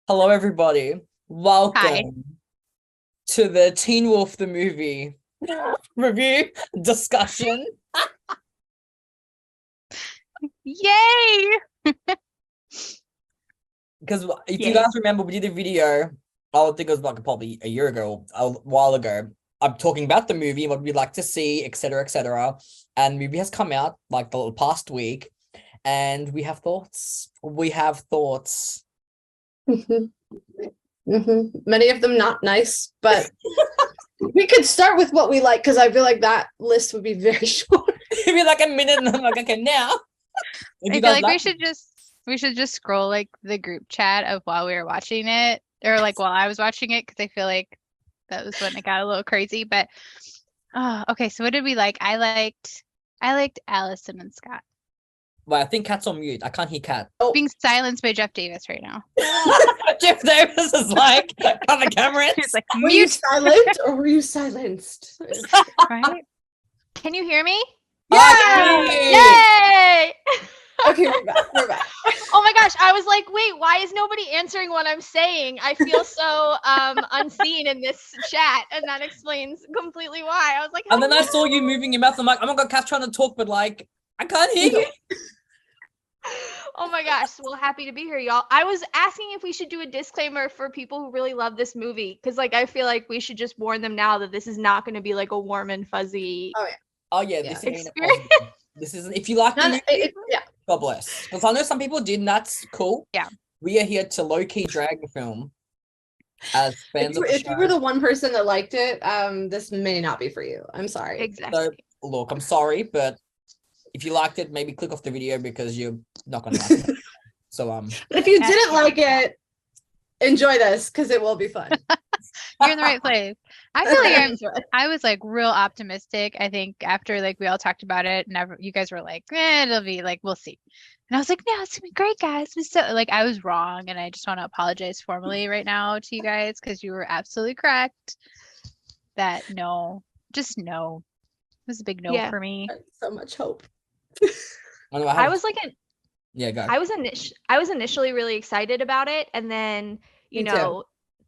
Hello, everybody. Hi. Welcome to the Teen Wolf the movie review discussion. Yay! Because if you Yay. guys remember, we did a video, I think it was like probably a year ago, a while ago. I'm talking about the movie and what we'd like to see, etc., etc. And the movie has come out like the past week, and we have thoughts. We have thoughts. Many of them not nice, but we could start with what we like because I feel like that list would be very short. Maybe like a minute, and I'm like, okay, now. If I you feel guys like like, we should just scroll like the group chat of while we were watching it, or like while I was watching it, because I feel like that was when it got a little crazy. But okay, so what did we like? I liked Allison and Scott. well, I think Cat's on mute. I can't hear Cat. Being silenced by Jeff Davis right now. Jeff Davis is like, cut the camera. He's like Were you mute, silent or were you silenced? right? Can you hear me? Yeah! Yay! Okay, we're back. We're back. Oh my gosh, I was like, wait, why is nobody answering what I'm saying? I feel so unseen in this chat, and that explains completely why. I was like, And then I hello. saw you moving your mouth. I'm like, oh my god, Cat's trying to talk, but like, I can't hear you. Oh my gosh, well, happy to be here, y'all. I was asking if we should do a disclaimer for people who really love this movie, because like I feel like we should just warn them now that this is not going to be like a warm and fuzzy Oh yeah, Yeah. this ain't a experience. positive. This isn't. If you like the None, movie, yeah. God bless. Because I know some people did, and that's cool. Yeah. We are here to low key drag the film as fans of the If you were show. the one person that liked it, this may not be for you. I'm sorry. Exactly. So look, I'm sorry, but if you liked it, maybe click off the video because you're not gonna like it. So But if you didn't like it, enjoy this because it will be fun. You're in the right place. I feel like Enjoy. I was like real optimistic. I think after like we all talked about it, and you guys were like, it'll be like we'll see. And I was like, no, it's gonna be great, guys. So like I was wrong, and I just want to apologize formally right now to you guys because you were absolutely correct. That no, just no. It was a big no Yeah. for me. So much hope. I was like, yeah, go. I was initially really excited about it, and then Me too.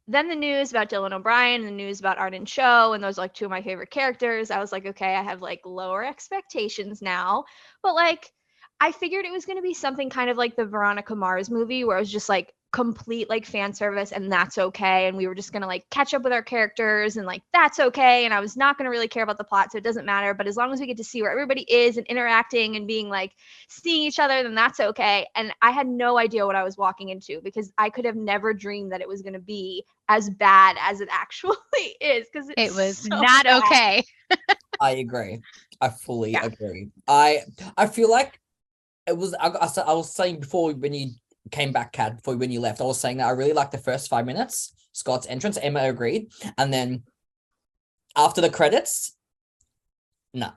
then the news about Dylan O'Brien and the news about Arden Cho, and those are like two of my favorite characters. I was like, okay, I have like lower expectations now, but like I figured it was going to be something kind of like the Veronica Mars movie, where it was just like complete like fan service, and that's okay, and we were just going to like catch up with our characters, and like that's okay, and I was not going to really care about the plot, so it doesn't matter. But as long as we get to see where everybody is and interacting and being like seeing each other, then that's okay. And I had no idea what I was walking into, because I could have never dreamed that it was going to be as bad as it actually is, because It was so not bad. okay. I agree. I fully Yeah. agree. I feel like it was. I was saying before when you came back, Kat, before when you left, I was saying that I really liked the first 5 minutes, Scott's entrance. Emma agreed, and then after the credits, no,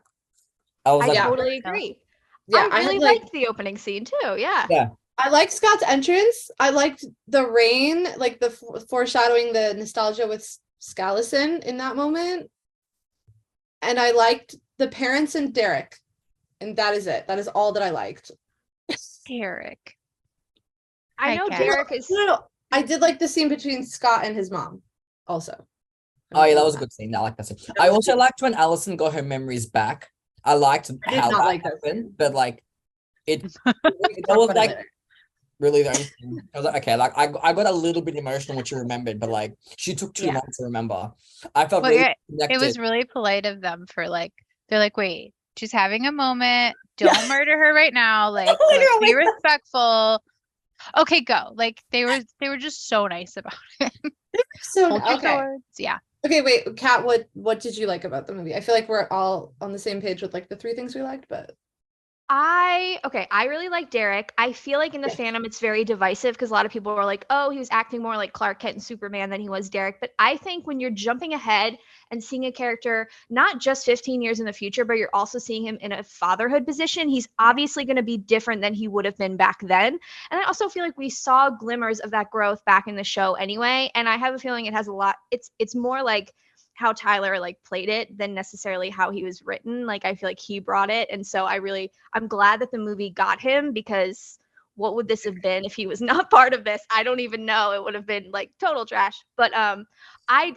I was I like, totally agree. Yeah, I really liked the opening scene too. Yeah. yeah, I liked Scott's entrance. I liked the rain, like the foreshadowing the nostalgia with Scallison in that moment. And I liked the parents and Derek. And that is it. That is all that I liked. Derek. I know Kat. Derek is. No. I did like the scene between Scott and his mom also. oh yeah, that was a good scene. I like that scene. I also liked when Allison got her memories back. I liked I did how not that like that happened, but like it that was like really the only thing. I was like, okay, like I got a little bit emotional when she remembered, but like she took too Yeah. long to remember. I felt Well, really it connected. was really polite of them for like they're like, wait, she's having a moment. Don't murder her right now. Like, let's be respectful. Okay, go. Like they were just so nice about it. So Hold your okay. swords. Yeah. Okay, wait, Kat, what did you like about the movie? I feel like we're all on the same page with like the three things we liked, but I really like Derek. I feel like in the fandom it's very divisive, because a lot of people are like, oh, he was acting more like Clark Kent and Superman than he was Derek. But I think when you're jumping ahead and seeing a character not just 15 years in the future, but you're also seeing him in a fatherhood position, he's obviously going to be different than he would have been back then. And I also feel like we saw glimmers of that growth back in the show anyway. And I have a feeling it has a lot. It's more like how Tyler like played it than necessarily how he was written. Like I feel like he brought it, and so I'm glad that the movie got him, because what would this have been if he was not part of this? I don't even know. It would have been like total trash. But I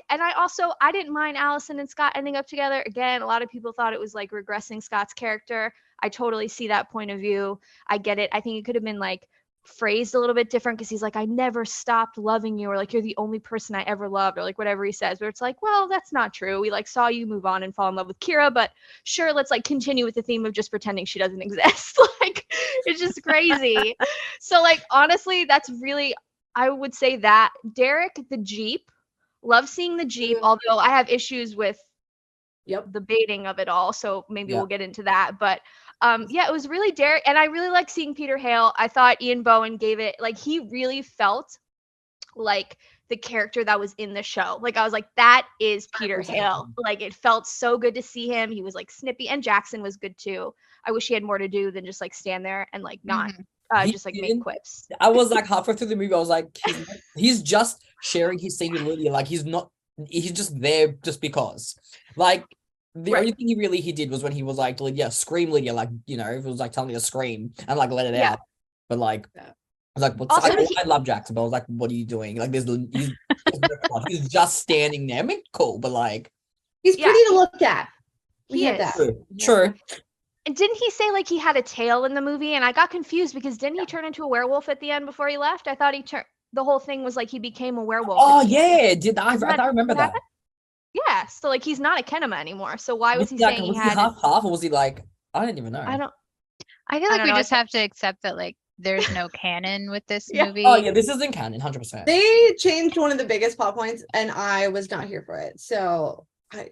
didn't mind Allison and Scott ending up together. Again, a lot of people thought it was like regressing Scott's character. I totally see that point of view. I get it. I think it could have been like phrased a little bit different, because he's like, I never stopped loving you, or like, you're the only person I ever loved, or like whatever he says, where it's like, well, that's not true. We like saw you move on and fall in love with Kira, but sure, let's like continue with the theme of just pretending she doesn't exist. Like, it's just crazy. So like, honestly, that's really, I would say that Derek, the Jeep, love seeing the Jeep, although I have issues with the baiting of it all, so maybe we'll get into that. But it was really Derek, and I really like seeing Peter Hale. I thought Ian Bohen gave it, like, he really felt like the character that was in the show. Like, I was like, that is Peter Hale. Like, it felt so good to see him. He was like snippy, and Jackson was good too. I wish he had more to do than just like stand there and like not just like make quips. I was like halfway through the movie, I was like, he's just sharing his scene with Lydia. Like, he's just there just because. Like, the only thing he did was when he was like, Lydia, scream, Lydia, like, you know, it was like telling me to scream and like let it out. But like, I was like, what's also, I love Jackson, but I was like, what are you doing? Like, he's just standing there. I mean, cool, but like, he's pretty to look at. He is. True. And didn't he say like he had a tail in the movie? And I got confused, because didn't he turn into a werewolf at the end before he left? I thought the whole thing was like he became a werewolf. Oh yeah, I remember that. Yeah, so like he's not a Kenema anymore. So why was he like, saying was he had half, or was he like, I didn't even know. I feel like we just have to accept that like there's no canon with this movie. Oh yeah, this isn't canon, 100%. They changed one of the biggest plot points, and I was not here for it. So I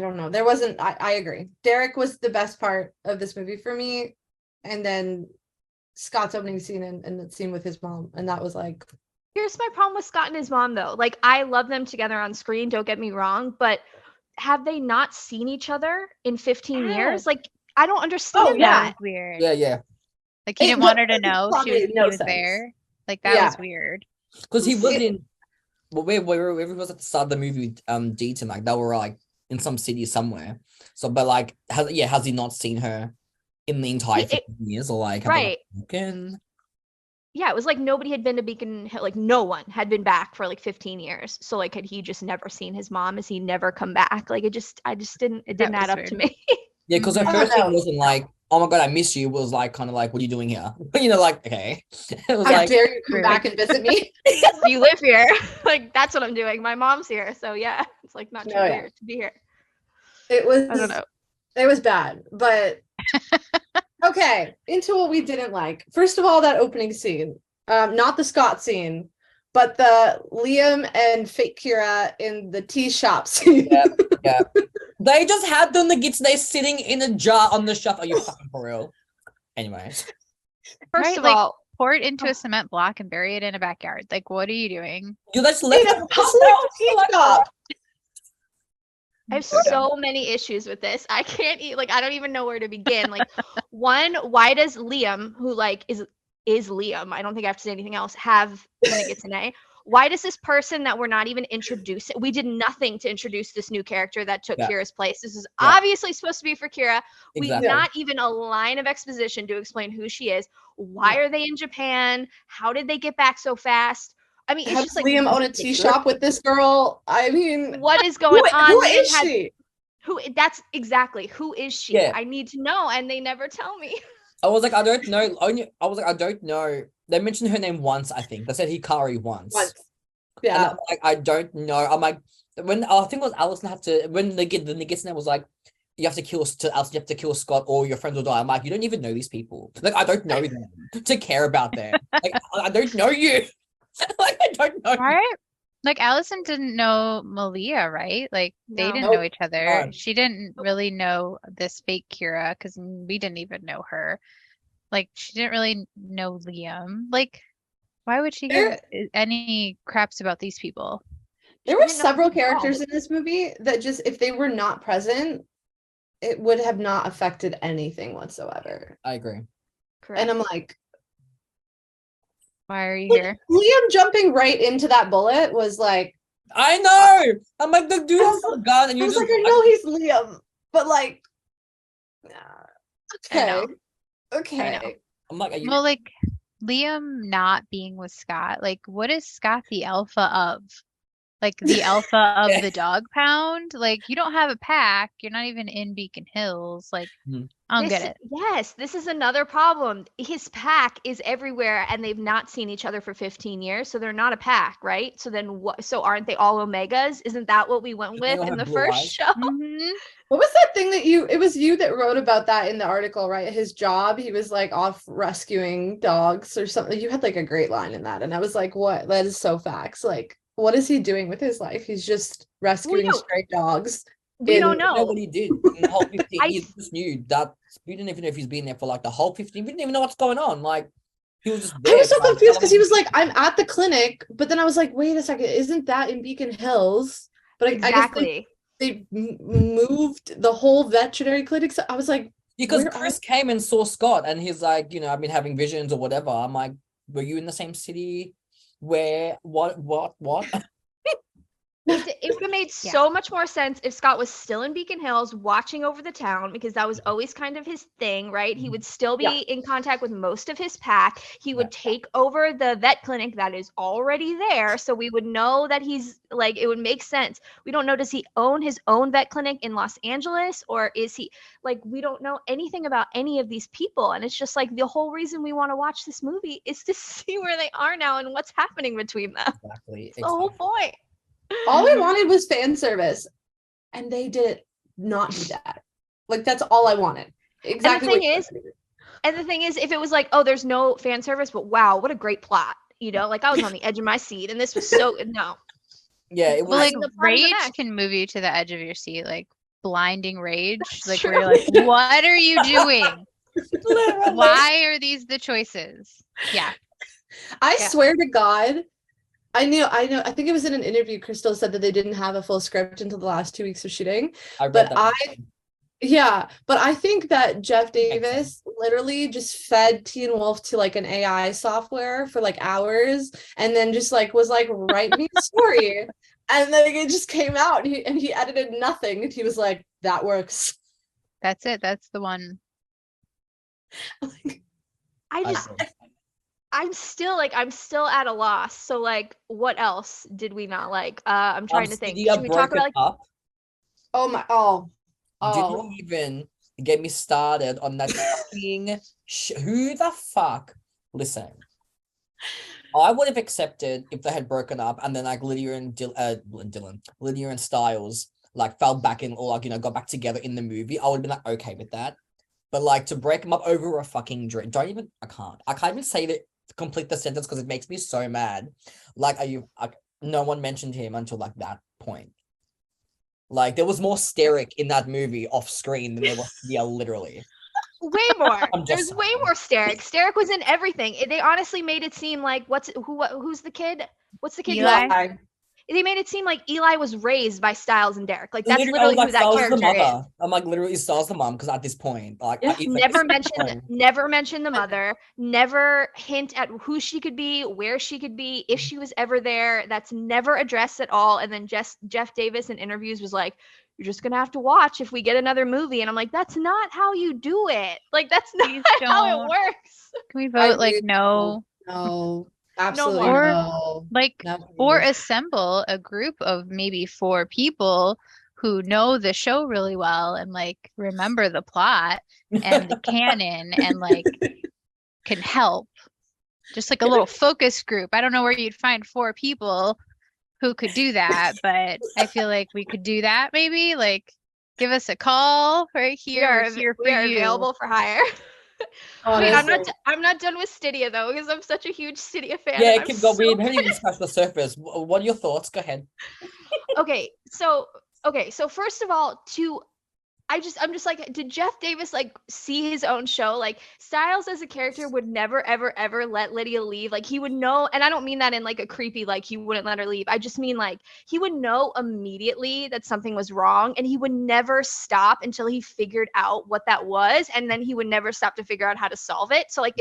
don't know. There wasn't. I agree. Derek was the best part of this movie for me, and then Scott's opening scene and the scene with his mom, and that was like. Here's my problem with Scott and his mom, though. Like, I love them together on screen, don't get me wrong, but have they not seen each other in 15 years? Like, I don't understand that. Was weird. Yeah. Like, he didn't want her to know he was there. Like, that was weird. Because he was in, where he was at the start of the movie with Deaton, like, they were like in some city somewhere. So, but like, has he not seen her in the entire 15 years, or like, Yeah, it was like nobody had been to Beacon Hill. Like, no one had been back for like 15 years. So like, had he just never seen his mom? Has he never come back? Like, it didn't add up to me. Yeah, because her first thing wasn't like, oh my god, I miss you. It was like, kind of like, what are you doing here? You know, like, okay. It was How dare you come back and visit me? You live here. Like, that's what I'm doing. My mom's here. So yeah, it's like not too weird to be here. It was, I don't know. It was bad, but okay, into what we didn't like. First of all, that opening scene, not the Scott scene, but the Liam and fake Kira in the tea shop scene. Yeah. They just had the nuggets there sitting in a jar on the shelf. Are you fucking for real? Anyways. First of all, pour it into a cement block and bury it in a backyard. Like, what are you doing? You just left it. I have so many issues with this. I can't eat, like, I don't even know where to begin. Like, one, why does Liam, who like is Liam, I don't think I have to say anything else, have when it gets an A? Why does this person that we're not even introducing, we did nothing to introduce this new character that took Kira's place. This is obviously supposed to be for Kira. We've not even a line of exposition to explain who she is. Why are they in Japan? How did they get back so fast? I mean, it's just like Liam own a tea shop with this girl. I mean, what is going on? Who is she? That's exactly, who is she? Yeah. I need to know, and they never tell me. I was like, I don't know. I don't know. They mentioned her name once, I think. They said Hikari once. Yeah. And like, I don't know. I'm like, when I think it was Allison had to, when the Niggas name was like, you have to kill Scott or your friends will die. I'm like, you don't even know these people. Like, I don't know them to care about them. Like, I don't know you. Like, I don't know. Right? Like, Allison didn't know Malia, right? Like, they didn't know each other. She didn't really know this fake Kira because we didn't even know her. Like, she didn't really know Liam. Like, why would she give any craps about these people? There were several characters in this movie that just, if they were not present, it would have not affected anything whatsoever. I agree. Correct. And I'm like, why are you here? Liam jumping right into that bullet was like, I know. I'm like, the dude has a gun, and you I was just like, I know he's Liam, but like, okay. I know. Okay. I'm like, Well, like, Liam not being with Scott, like, what is Scott the alpha of? Like the alpha of the dog pound? Like, you don't have a pack. You're not even in Beacon Hills. Like, I don't get it. Yes, this is another problem. His pack is everywhere and they've not seen each other for 15 years, so they're not a pack, right? So then what, so aren't they all Omegas? Isn't that what we went with in the first show? Mm-hmm. What was that thing that it was you that wrote about that in the article, right? His job, he was like off rescuing dogs or something. You had like a great line in that. And I was like, what? That is so facts. Like, what is he doing with his life? He's just rescuing stray dogs. We don't know know. what he did in the whole 15. He just knew that. We didn't even know if he's been there for like the whole 15. We didn't even know what's going on. Like, he was just there. I was so confused because he was like, I'm at the clinic, but then I was like, wait a second, isn't that in Beacon Hills? But exactly. I guess they moved the whole veterinary clinic. So I was like, because Chris came and saw Scott and he's like, you know, I've been having visions or whatever. I'm like, were you in the same city? Where, what? It would have made so much more sense if Scott was still in Beacon Hills watching over the town, because that was always kind of his thing, right? He would still be in contact with most of his pack. He would take over the vet clinic that is already there. So we would know that he's like, it would make sense. We don't know, does he own his own vet clinic in Los Angeles, or is he like, we don't know anything about any of these people. And it's just like the whole reason we want to watch this movie is to see where they are now and what's happening between them. Exactly. The whole point. All we wanted was fan service, and they did not do that. Like, that's all I wanted. Exactly. And the thing is, if it was like, oh, there's no fan service, but wow, what a great plot, you know, like I was on the edge of my seat, and this was so no. Yeah, it was. Well, like, rage can move you to the edge of your seat, like blinding rage. That's like, where you're like, what are you doing? Why are these the choices? Yeah. I swear to God, I know. I think it was in an interview. Crystal said that they didn't have a full script until the last 2 weeks of shooting. But I think that Jeff Davis literally just fed Teen Wolf to like an AI software for like hours, and then just like was like, write me a story, and then it just came out, and he edited nothing, and he was like, that works. That's it. That's the one. I'm still at a loss. So like, what else did we not like? I'm trying to think. Should we talk about like? Didn't even get me started on that fucking who the fuck? Listen, I would have accepted if they had broken up and then like Lydia and Stiles like fell back in, or like, you know, got back together in the movie. I would have been like, okay with that. But like, to break them up over a fucking drink, I can't even say that, complete the sentence, because it makes me so mad. Like, no one mentioned him until like that point. Like, there was more Steric in that movie off screen than there was literally. Way more. There's way more Steric. Steric was in everything. They honestly made it seem like who's the kid? What's the kid? Eli. They made it seem like Eli was raised by Stiles and Derek. Like, that's literally who that character is. I'm like, literally, Stiles the mom, because at this point, like, never mention the mother. Never hint at who she could be, where she could be, if she was ever there. That's never addressed at all. And then Jeff Davis in interviews was like, you're just gonna have to watch if we get another movie. And I'm like, that's not how you do it. Like, that's not how it works. Can we vote like no? No. Absolutely no. Or assemble a group of maybe 4 people who know the show really well and like remember the plot and the canon and like can help. Just like a little focus group. I don't know where you'd find 4 people who could do that, but I feel like we could do that maybe. Like, give us a call right here. We are available for hire. Wait, I'm not done with Stydia though, because I'm such a huge Stydia fan. Yeah, keep going. We haven't even scratched the surface. What are your thoughts? Go ahead. Okay, so first of all, I'm just like, did Jeff Davis like see his own show? Like, Stiles as a character would never, ever, ever let Lydia leave. Like, he would know, and I don't mean that in like a creepy, like he wouldn't let her leave. I just mean like he would know immediately that something was wrong, and he would never stop until he figured out what that was, and then he would never stop to figure out how to solve it. So like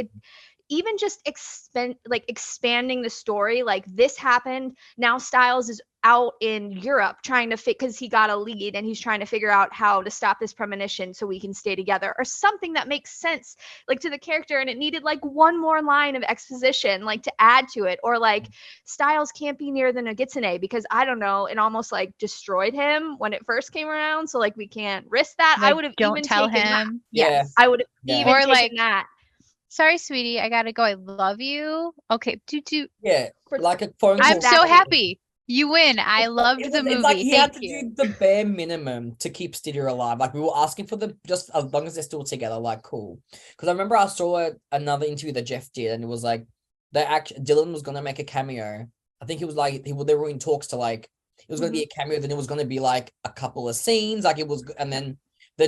even just expanding the story, like this happened, now Stiles is out in Europe trying to because he got a lead and he's trying to figure out how to stop this premonition so we can stay together, or something that makes sense like to the character, and it needed like one more line of exposition like to add to it, or like Stiles can't be near the Nogitsune because I don't know, it almost like destroyed him when it first came around, so like we can't risk that. Like, I would have don't even tell taken that. him. Yes, I would have Yeah. even Or, taken like, that. Sorry, sweetie, I gotta go. I love you. Okay, Yeah, For- like a phone I'm call. so Exactly. happy. You win. I loved the It's like movie. he Thank had to you. do the bare minimum to keep Stydia alive. Like we were asking for the just as long as they're still together, like cool. Because I remember I saw another interview that Jeff did, and it was like Dylan was gonna make a cameo. I think it was like they were in talks to like it was gonna be a cameo, then it was gonna be like a couple of scenes, like it was, and then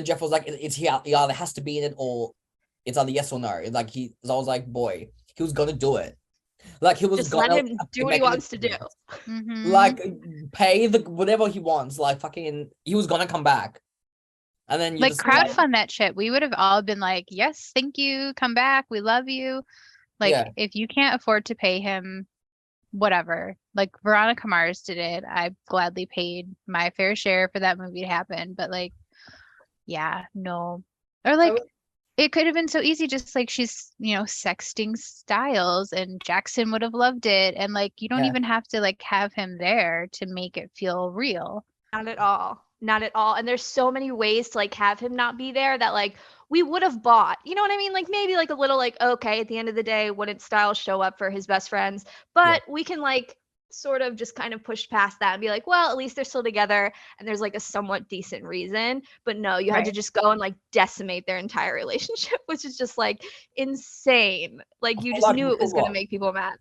Jeff was like, it's he either has to be in it or it's either yes or no. It's like so I was like, boy, he was gonna do it. Like he was Just let gonna him do what he make an wants to do. appearance. Mhm. Like pay the whatever he wants. Like fucking, he was gonna come back, and then you Like just crowdfund that shit. We would have all been like, yes, thank you. Come back. We love you. Like Yeah. if you can't afford to pay him, whatever. Like Veronica Mars did it. I gladly paid my fair share for that movie to happen. But like, yeah, no. Or like would- it could have been so easy, just like she's, sexting Styles and Jackson would have loved it. And like you don't Yeah. even have to like have him there to make it feel real. Not at all. Not at all. And there's so many ways to like have him not be there that like we would have bought. You know what I mean? Like maybe like a little like, okay, at the end of the day, wouldn't Styles show up for his best friends? But we can like sort of just kind of push past that and be like, well, at least they're still together and there's like a somewhat decent reason. But no, you had to Right. just go and like decimate their entire relationship, which is just like insane. Like you just Like, knew it for was going to what? make people mad.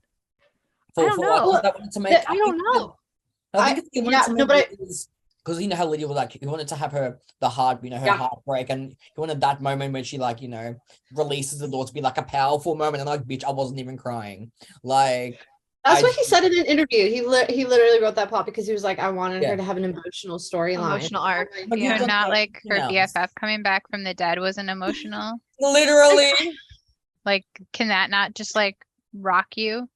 For, I don't for know. like, they wanted to make. I don't know. I think he wanted to no, make but because you know how Lydia was like, he wanted to have her her Yeah. heartbreak, and he wanted that moment when she like releases the door to be like a powerful moment, and like, bitch, I wasn't even crying. Like That's what he said in an interview. He literally wrote that plot because he was like, I wanted Yeah. her to have an emotional storyline. Emotional arc. But Yeah. you So don't not know like her anything else. BFF coming back from the dead wasn't emotional. Literally. Like, can that not just like rock you?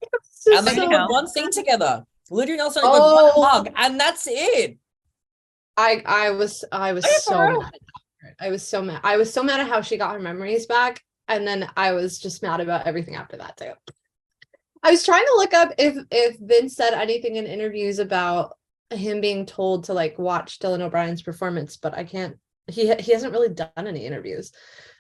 It's just And they so- only got one scene together. Lydia and Elsa only got Oh. one hug, and that's it. I was you so for real? mad. At her. I was so mad. I was so mad at how she got her memories back, and then I was just mad about everything after that too. I was trying to look up if Vince said anything in interviews about him being told to like watch Dylan O'Brien's performance, but I can't. He hasn't really done any interviews,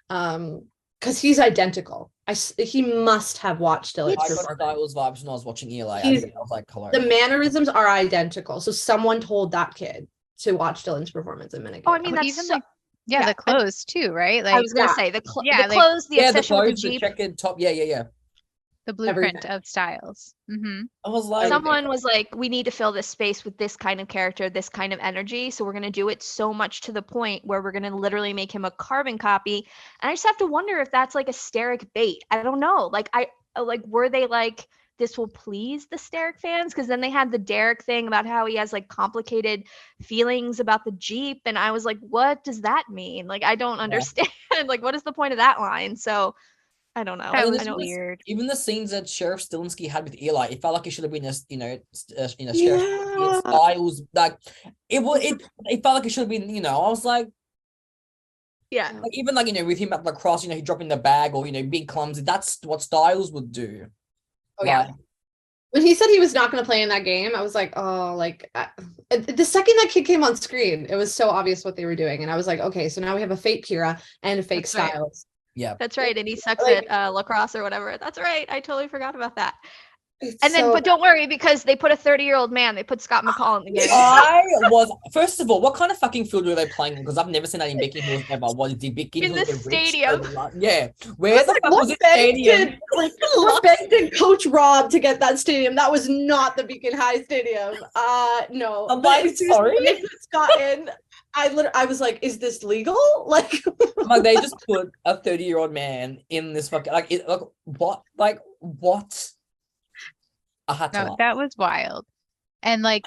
because he's identical. He must have watched Dylan's I got performance. Styles vibes when I was watching Eli. He's- I was like, hello. The mannerisms are identical, so someone told that kid to watch Dylan's performance a minute ago. Oh, I mean, that's Even so- like, yeah, yeah, the clothes too, right? I Like was gonna Yeah. say the Yeah, like- clothes, the the obsession with clothes, the the Jeep. checkered top. Yeah. the blueprint everything. of Styles. Mm-hmm. I was like, Someone was like, we need to fill this space with this kind of character, this kind of energy. So we're going to do it so much to the point where we're going to literally make him a carbon copy. And I just have to wonder if that's like a Steric bait. I don't know. Were they like, this will please the Steric fans? Because then they had the Derek thing about how he has like complicated feelings about the Jeep. And I was like, what does that mean? Like, I don't understand. Like, what is the point of that line? So I don't know. That mean, was I don't- weird. even the scenes that Sheriff Stilinski had with Eli, it felt like it should have been Sheriff Yeah. Styles. Like it felt like it should have been. I was like Yeah. even like with him at the cross, he dropping the bag or being clumsy. That's what Styles would do. Oh yeah. When he said he was not going to play in that game, I was like, oh, like the second that kid came on screen, it was so obvious what they were doing, and I was like, okay, so now we have a fake Kira and a fake That's right. Styles. Yeah. That's right. And he sucks Like- at lacrosse or whatever. That's right. I totally forgot about that. It's And then, so but don't worry, because they put a 30-year-old man. They put Scott McCall in the game. I was first of all, what kind of fucking field were they playing? Because I've never seen that in Beacon Hills ever. Was the Beacon In Hills the rich stadium. Yeah, where the fuck was what it bank stadium? what bank did Coach rob to get that stadium? That was not the Beacon High Stadium. No. I'm But like, as soon as sorry? they put Scott in, I was like, is this legal? Like, Like they just put a 30-year-old man in this fucking what? Like what? I had to No, laugh. that was wild. And like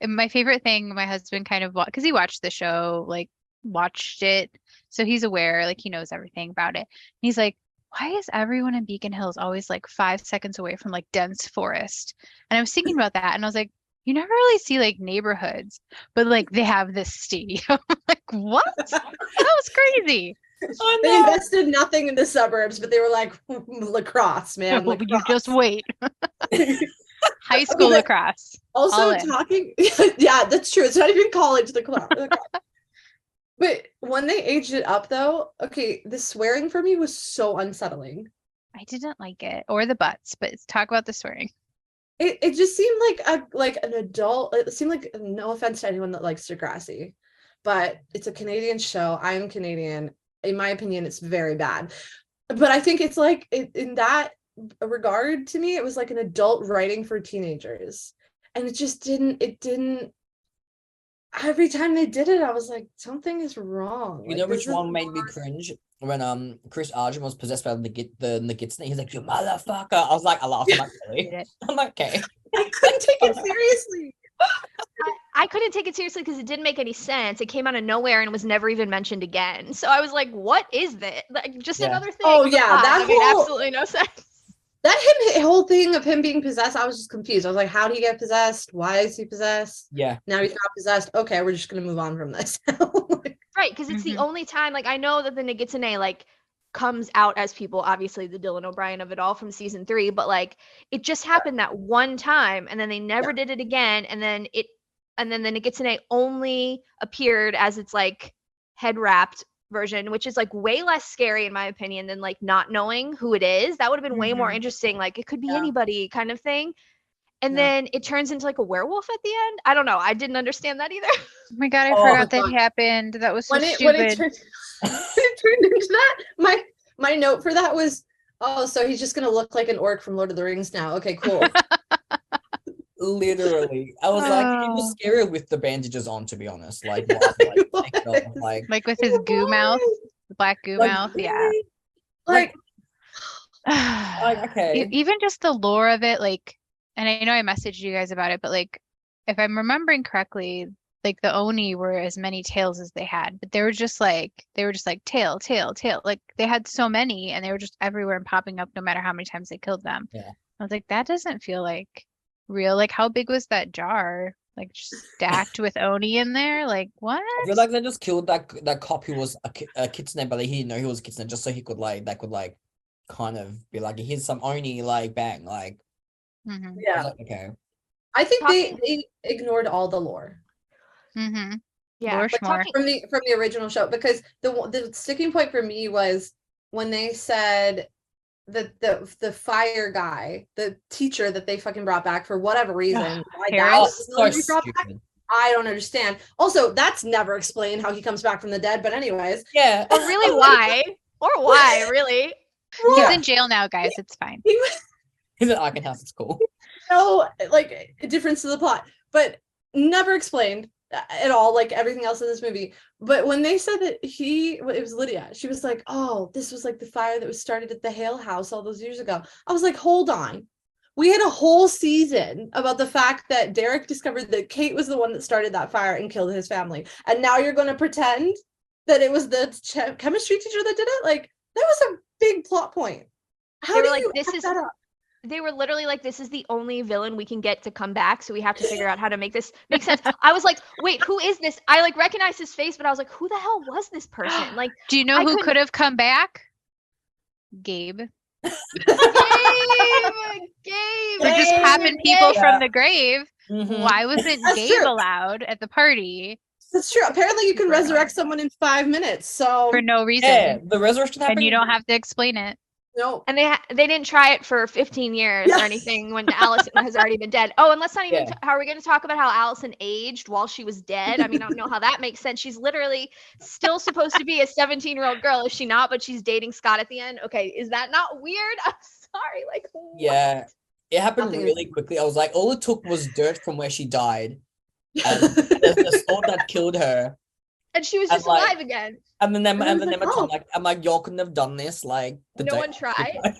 my favorite thing, my husband kind of because he watched the show, like watched it, so he's aware, like he knows everything about it. And he's like, why is everyone in Beacon Hills always like 5 seconds away from like dense forest? And I was thinking about that and I was like, you never really see like neighborhoods, but like they have this stadium. I'm like, what? That was crazy. Oh, They no. invested nothing in the suburbs, but they were like lacrosse, man. You Lacrosse. just wait. High school Okay. lacrosse. All Also in. talking, yeah, that's true. It's not even college. lacrosse. But when they aged it up, though, okay, the swearing for me was so unsettling. I didn't like it or the butts, but talk about the swearing. It just seemed like an adult. It seemed like, no offense to anyone that likes Degrassi, but it's a Canadian show. I am Canadian. In my opinion, it's very bad. But I think it's like in that regard, to me, it was like an adult writing for teenagers, and it just didn't. It didn't. Every time they did it, I was like, something is wrong. You Like, know this which is one made me not- cringe? When Chris Argent was possessed by the Nagitsny, he's like, you motherfucker. I was like, I laughed. I'm like, really? I'm like, okay. I couldn't take it seriously. I couldn't take it seriously because it didn't make any sense. It came out of nowhere and was never even mentioned again. So I was like, what is this? Like, just Yeah. another thing. Oh, of the yeah, plot that made whole- absolutely no sense. That whole thing of him being possessed, I was just confused. I was like, how did he get possessed? Why is he possessed? Yeah. Now he's not possessed. Okay, we're just gonna move on from this. Right, because it's the Mhm. only time, like, I know that the Nagitsune, like, comes out as people, obviously the Dylan O'Brien of it all from season 3, but, like, it just happened that one time, and then they never did it again, and then the Nagitsune only appeared as its, like, head-wrapped version, which is, like, way less scary, in my opinion, than, like, not knowing who it is. That would have been way more Mhm. interesting, like, it could be Yeah. anybody kind of thing. And Yeah. then it turns into, like, a werewolf at the end. I don't know. I didn't understand that either. Oh my God, I Oh, forgot that God. happened. That was so when it stupid. turned, when it turned into that, my note for that was, oh, so he's just gonna look like an orc from Lord of the Rings now. Okay, cool. Literally. I was like, he was Oh. scary with the bandages on, to be honest. Like, wow, take it off, like, Like with his goo mouth, the black goo like, mouth. Yeah. Like, okay. Even just the lore of it, like, and I know I messaged you guys about it, but like, if I'm remembering correctly, like the Oni were as many tails as they had, but they were just like tail, tail, tail. Like they had so many and they were just everywhere and popping up no matter how many times they killed them. Yeah. I was like, that doesn't feel like real. Like how big was that jar? Like just stacked with Oni in there? Like what? I feel like they just killed that cop who was a kitsune, but he didn't know he was a kitsune, just so he could like kind of be like, here's some Oni, like bang, like Mm-hmm. I was yeah, like, okay. I think Talking- they ignored all the lore Mm-hmm. Yeah, Lore but schmore. talking from the original show, because the sticking point for me was when they said that the fire guy, the teacher that they fucking brought back for whatever reason, why that Harris? was So really brought back, stupid. I don't understand. Also, that's never explained how he comes back from the dead. But anyways, Yeah. or really why? Or why, really? He's Yeah. in jail now, guys. It's fine. he was He's at Arkan House, it's cool. no like difference to the plot, but never explained at all, like everything else in this movie. But when they said that it was Lydia, she was like, oh, this was like the fire that was started at the Hale house all those years ago. I was like, hold on. We had a whole season about the fact that Derek discovered that Kate was the one that started that fire and killed his family. And now you're going to pretend that it was the chemistry teacher that did it? Like, that was a big plot point. How They do were like, you this F is- that up? They were literally like, this is the only villain we can get to come back, so we have to figure out how to make this make sense. I was like, wait, who is this? I like recognized his face, but I was like, who the hell was this person? Like, Do you know I who couldn't- could have come back? Gabe. Gabe, They're just popping people from the grave. Mhm. Why wasn't That's Gabe true. allowed at the party That's true. Apparently, you can Super resurrect someone in 5 minutes. So for no reason? Yeah, the resurrection happened. And you don't have to explain it. no. And they didn't try it for 15 years Yeah. or anything when Allison has already been dead. Oh, and let's not even Yeah. how are we going to talk about how Allison aged while she was dead? I mean, I don't know how that makes sense. She's literally still supposed to be a 17-year-old girl, is she not? But she's dating Scott at the end. Okay, is that not weird? I'm sorry. Like, what? Yeah. It happened Nothing is- really quickly. I was like, all it took was dirt from where she died. And the sword that killed her. And she was I'm just like- alive again. And then them And I and was then like, them oh. I'm like, y'all couldn't have done this like the No day one after tried. she died.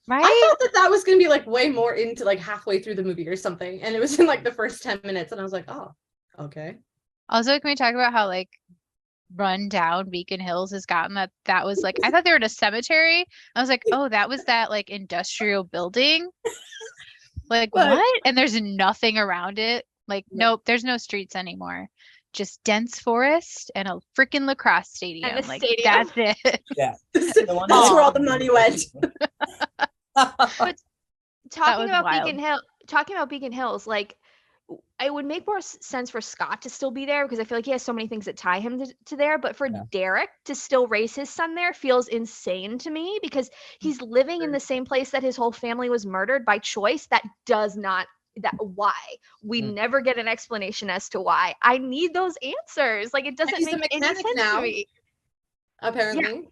Right? I thought that was going to be like way more into like halfway through the movie or something. And it was in like the first 10 minutes. And I was like, oh, okay. Also, can we talk about how like run down Beacon Hills has gotten that was like, I thought they were in a cemetery. I was like, oh, that was that like industrial building. Like But- what? And there's nothing around it. Like, No. nope, there's no streets anymore. Just dense forest and a freaking lacrosse stadium. And a Like stadium. that's it. Yeah. That's The one where all the money went. Talking was about wild. talking about Beacon Hills, like it would make more sense for Scott to still be there because I feel like he has so many things that tie him to there. But for Yeah. Derek to still raise his son there feels insane to me because he's living in the same place that his whole family was murdered by choice. That does not why we Mm. never get an explanation as to why. I need those answers. Like it doesn't he's a make any mechanic sense now. to me. Apparently.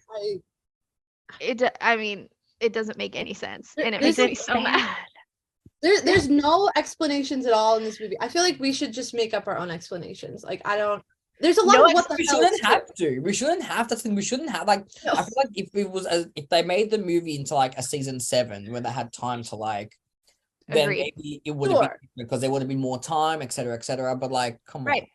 I mean, it doesn't make any sense, and it There's makes me like- so mad. There's no explanations at all in this movie. I feel like we should just make up our own explanations. Like I don't. There's a lot No, of what the We hell. shouldn't have to. We shouldn't have. That's the thing. We shouldn't have. Like, No. I feel like if they made the movie into like a season 7 where they had time to like, then Agreed. maybe it would have Sure. been because there would have been more time, etc., etc. But like, come Right. on.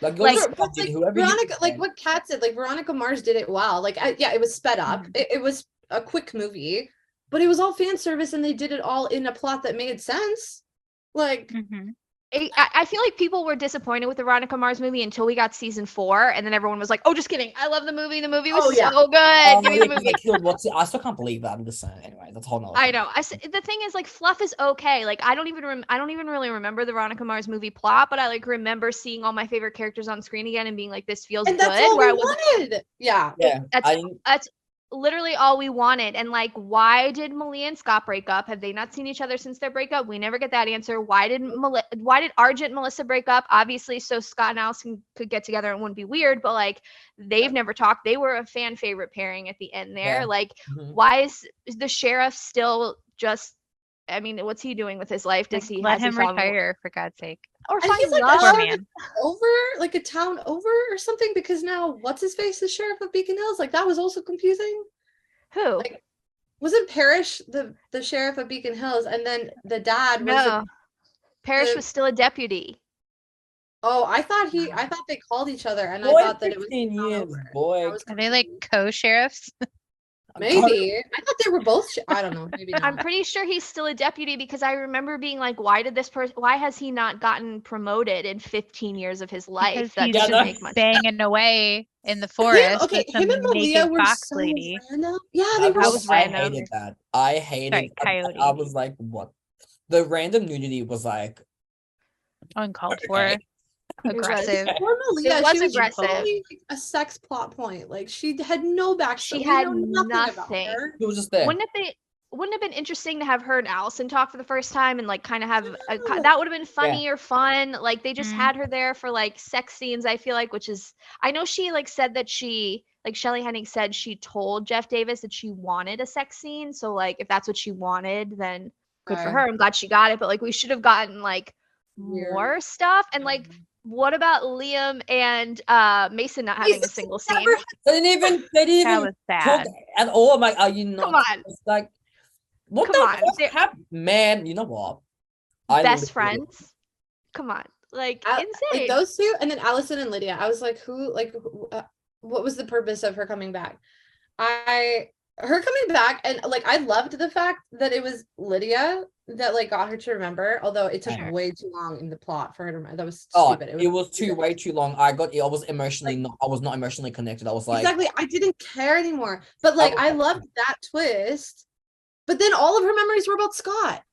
Like, Like- you're But, like, Veronica, like what Kat said, like Veronica Mars did it well. Like yeah, it was sped up. Mhm. It was a quick movie, but it was all fan service, and they did it all in a plot that made sense. Like Mhm. I feel like people were disappointed with the Veronica Mars movie until we got season 4, and then everyone was like, "Oh, just kidding! I love the movie. The movie was Oh, yeah. so good. Give me the movie." They killed what's it? I still can't believe that. I'm just saying. Anyway, that's a whole nother I thing. know. The thing is, like, fluff is okay. Like, I don't even really remember the Veronica Mars movie plot, but I like remember seeing all my favorite characters on screen again and being like, "This feels and good." that's all where we I wasn't. wanted. Yeah. Yeah, That's literally all we wanted. And like, why did Malia and Scott break up? Have they not seen each other since their breakup? We never get that answer. Why did Argent and Melissa break up? Obviously, so Scott and Allison could get together and wouldn't be weird, but like they've never talked. They were a fan favorite pairing at the end there. Yeah. Like, Mhm. why is the sheriff still just, I mean, what's he doing with his life? Does Like, he let has he him fallen- retire for God's sake. or And find he's like a love? Poor sheriff man. over, like a town over or something, because now what's his face is sheriff of Beacon Hills. Like that was also confusing. Who? Like, wasn't Parrish the sheriff of Beacon Hills, and then the dad was No. Parrish the- was still a deputy. I thought they called each other, and Boy, I thought that it was 15 town years, over. boy. I was Are they like confused. co-sheriffs? Maybe I thought they were both. I don't know. Maybe I'm not. pretty sure he's still a deputy because I remember being like, why has he not gotten promoted in 15 years of his life? Because That he's doesn't Yeah, make much sense. banging away in the forest Okay, with some him and Malia naked were fox so lady. random. Yeah, they were. That was so I random. hated that. I hated. Sorry, I Coyote. was like, what? The random nudity was like Uncalled for. okay. Aggressive. Poor Malia, It was she was aggressive. totally like a sex plot point. Like she had no backstory. She We had know nothing about nothing. her. It was just there. Wouldn't have been interesting to have her and Allison talk for the first time and like kind of have Yeah. that would have been funny or fun. Like they just Mhm. had her there for like sex scenes, I feel like, which is, I know she like said that Shelley Hennig said she told Jeff Davis that she wanted a sex scene. So like if that's what she wanted, then good for Okay. her. I'm glad she got it. But like we should have gotten like Weird. more stuff. And like, what about Liam and Mason not having a single scene? Never- They didn't That even was talk sad. at all. I'm like, are you not? Come on. It's like, what Come the on, fuck they're- happened? Man, you know what? Best literally- friends. Come on. Like Like insane. those two, and then Allison and Lydia. I was like, what was the purpose of her coming back? Her coming back, and like I loved the fact that it was Lydia that like got her to remember, although it took Sure. way too long in the plot for her to remember. That was Oh, stupid. it was way too long. I was emotionally not. I was not emotionally connected. I was like, Exactly. I didn't care anymore. But like I loved that twist. But then all of her memories were about Scott.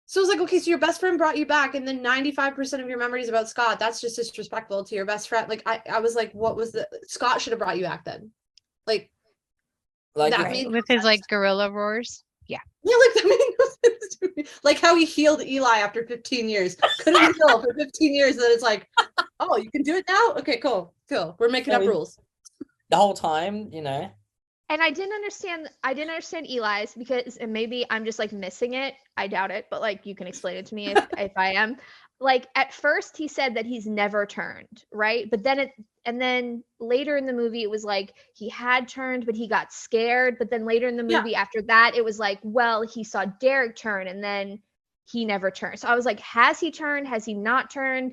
So I was like, okay, so your best friend brought you back, and then 95% of your memories about Scott. That's just disrespectful to your best friend. Like I was like, what was the Scott should have brought you back then? Like that if- made no With his sense. like gorilla roars. Yeah, like that made no sense to me. Like how he healed Eli after 15 years. Couldn't heal for 15 years, and then it's like, oh, you can do it now? Okay, cool. We're making up I mean, rules. the whole time, you know. And I didn't understand Eli's because, and maybe I'm just like missing it. I doubt it, but like you can explain it to me if I am. Like at first he said that he's never turned, right? But then then later in the movie it was like he had turned, but he got scared. But then later in the movie after that, it was like, well, he saw Derek turn and then he never turned. So I was like, has he turned? Has he not turned?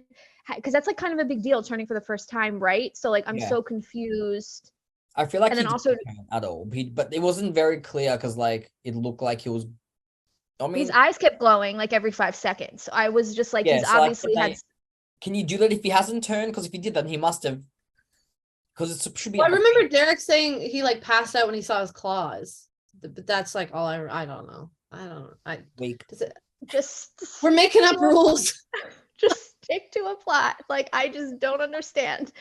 because that's like kind of a big deal, turning for the first time, right? So like I'm Yeah. so confused. I feel like And he then didn't also turn at all. But it wasn't very clear because like it looked like he was. I his mean, eyes kept glowing like every 5 seconds. So I was just like, yeah. he's So like, obviously had. can you do that if he hasn't turned? Because if he did, then he must have. Because it should be. Well, I like remember Derek saying he like passed out when he saw his claws. But that's like all I don't know. week. Does it, Just we're making up rules. just stick to a plot. Like I just don't understand.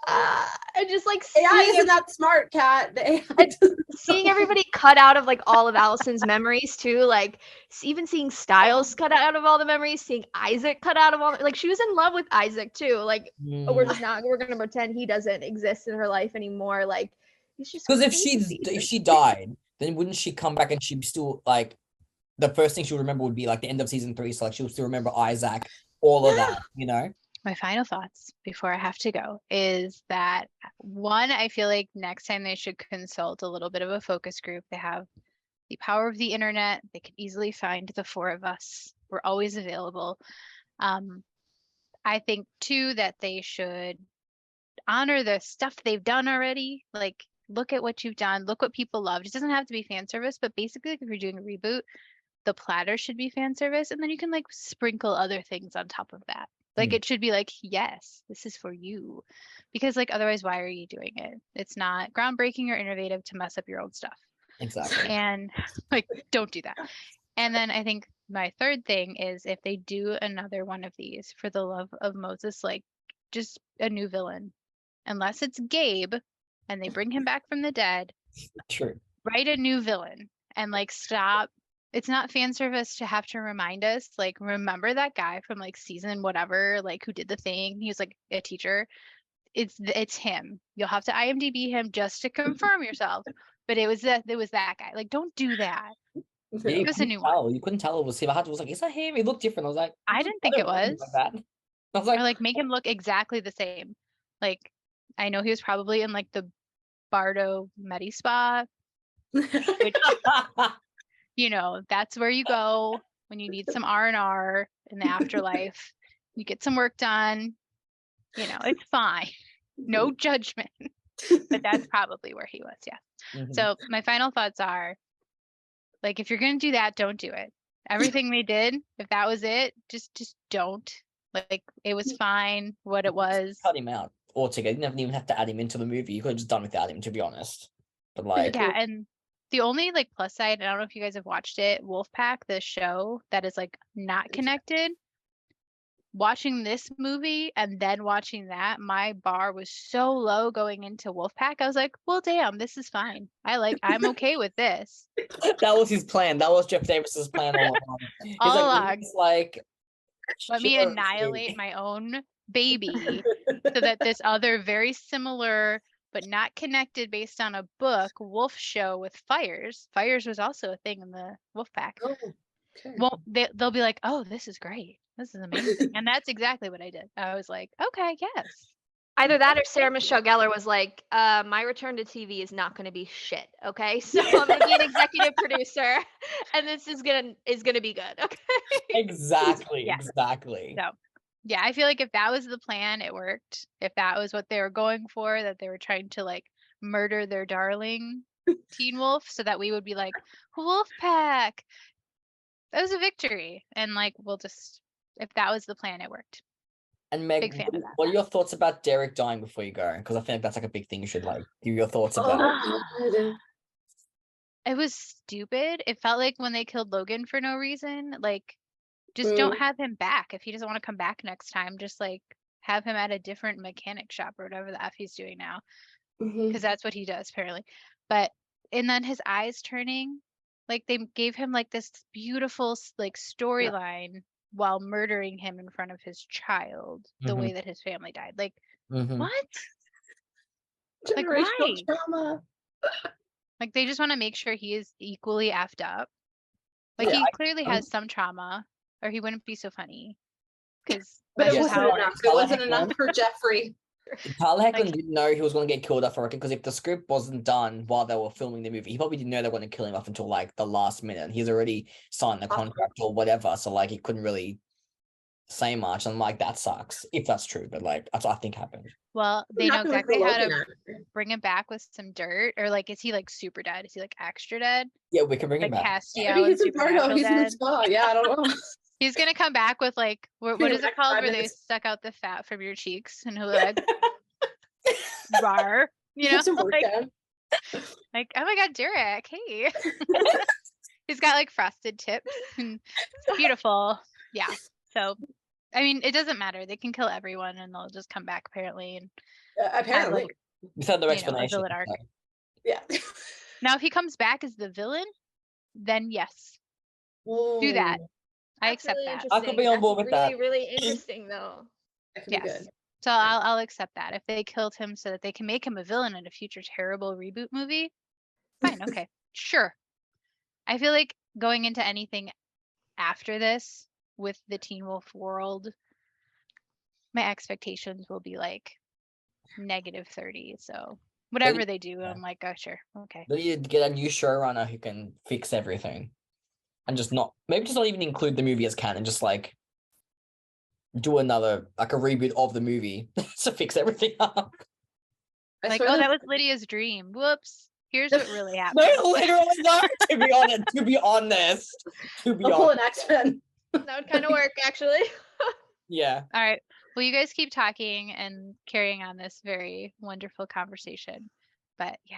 I just like AI seeing isn't that smart, Kat. The AI And doesn't seeing know. everybody cut out of like all of Allison's memories too, like even seeing Stiles cut out of all the memories, seeing Isaac cut out of all, like she was in love with Isaac too. Like we're just not, we're gonna pretend he doesn't exist in her life anymore. Like it's just Because crazy. if she died, then wouldn't she come back and she'd still like the first thing she'll remember would be like the end of season 3. So like she'll still remember Isaac, all of that, you know? My final thoughts before I have to go is that one, I feel like next time they should consult a little bit of a focus group. They have the power of the internet. They can easily find the 4 of us. We're always available. I think too that they should honor the stuff they've done already. Like look at what you've done. Look what people loved. It doesn't have to be fan service, but basically like, if you're doing a reboot, the platter should be fan service, and then you can like sprinkle other things on top of that. Like it should be like, yes, this is for you. Because like otherwise, why are you doing it? It's not groundbreaking or innovative to mess up your old stuff. Exactly. And like don't do that. And then I think my third thing is if they do another one of these, for the love of Moses, like just a new villain. Unless it's Gabe and they bring him back from the dead, True. write a new villain and like stop. It's not fan service to have to remind us, like, remember that guy from like season whatever, like who did the thing. He was like a teacher. It's him. You'll have to IMDb him just to confirm yourself. But it was that guy. Like, don't do that. Yeah, you Give us a couldn't new one. tell. You couldn't tell it was him. I was like, is that him? He looked different. I was like, I didn't think it don't know him was. like that. I was Or like, like make him look exactly the same. Like I know he was probably in like the Bardo Medi Spa, which you know, that's where you go when you need some R&R in the afterlife. You get some work done. You know, it's fine. No judgment. But that's probably where he was, yeah. Mhm. So my final thoughts are, like, if you're gonna do that, don't do it. Everything they did, if that was it, just don't. Like, it was fine what it was. cut him out altogether. You didn't even have to add him into the movie. You could have just done without him, to be honest. But like, Yeah, and the only like plus side, I don't know if you guys have watched it, Wolfpack, the show that is like not connected. Watching this movie and then watching that, my bar was so low going into Wolfpack. I was like, well, damn, this is fine. I'm okay with this. that was his plan. That was Jeff Davis's plan all along. He's All like, along. he's like, Let me sure, annihilate see. my own baby so that this other very similar but not connected based on a book wolf show with fires was also a thing in the Wolfpack. Oh, okay. Well, they'll be like, oh, this is great, this is amazing. And that's exactly what I did. I was like, okay, yes. Either that or Sarah Michelle Gellar was like, my return to TV is not going to be shit. Okay, so I'm going to be an executive producer, and this is gonna be good. Okay. Exactly, Yeah. exactly. So yeah, I feel like if that was the plan, it worked. If that was what they were going for, that they were trying to like murder their darling Teen Wolf so that we would be like, Wolfpack, that was a victory. And like, if that was the plan, it worked. And Meg, Big fan of that. what are your thoughts about Derek dying before you go? Because I feel like that's like a big thing you should like give your thoughts about. Oh, God. It was stupid. It felt like when they killed Logan for no reason, like, just don't have him back. If he doesn't want to come back next time, just like have him at a different mechanic shop or whatever the F he's doing now. Because that's what he does apparently. But and then his eyes turning, like they gave him like this beautiful like storyline while murdering him in front of his child, the way that his family died. Like what? Like Generational why? trauma. Like they just want to make sure he is equally effed up. Like Yeah, he clearly has some trauma, or he wouldn't be so funny. Because But it wasn't how- enough. It wasn't enough for Jeffrey. Tyler Hoechlin Like- didn't know he was going to get killed off, I reckon, because if the script wasn't done while they were filming the movie, he probably didn't know they were going to kill him off until like the last minute. He's already signed the contract or whatever, so like he couldn't really say much. I'm like, that sucks. If that's true, but like that's what I think happened. Well, they What know happened with the exactly how Logan to actor? bring him back with some dirt, or like, is he like super dead? Is he like extra dead? Yeah, we can bring him Like back. Castiel Maybe and he's in Fargo. Supernatural He's in the dead. spa. Yeah, I don't know. He's gonna come back with like what Bring is him it back called 5 where they minutes. suck out the fat from your cheeks and he'll be like bar, you know, Get some work like, done. like oh my god, Derek, hey. He's got like frosted tips and it's beautiful. Yeah. So I mean, it doesn't matter. They can kill everyone and they'll just come back apparently and have Apparently. like, Without no you know, a explanation. villain arc. so. Yeah. Now if he comes back as the villain, then yes, do that. Ooh, I That's accept really that. I could be on That's board with really, that. really interesting though. that could be Yes. good. So I'll accept that. If they killed him so that they can make him a villain in a future terrible reboot movie, fine, okay. Sure. I feel like going into anything after this with the Teen Wolf world, my expectations will be like -30. So whatever they do, I'm like, oh sure, okay. They need to get a new showrunner who can fix everything. And just not even include the movie as canon, just like do another like a reboot of the movie to fix everything up. I Like, swear oh, that was Lydia's dream. Whoops. Here's what really happened. No, literally no. To be honest, to be honest. I'll pull an X-Men. That would kind of work actually. Yeah. All right. Well, you guys keep talking and carrying on this very wonderful conversation. But yeah,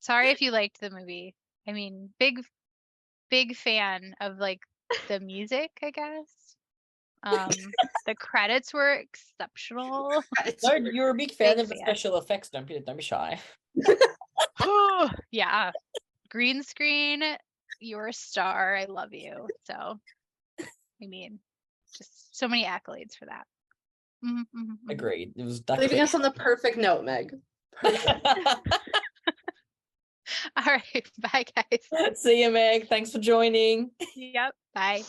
sorry if you liked the movie. I mean, big fan of like the music, I guess. The credits were exceptional. No, you're a big fan Big of the fan. special effects. Don't be shy. Yeah. Green screen, you're a star. I love you. So, I mean, just so many accolades for that. Mhm, mhm, mhm. Agreed. It was that Leaving us on the perfect note, Meg. All right. Bye, guys. See you, Meg. Thanks for joining. Yep. Bye.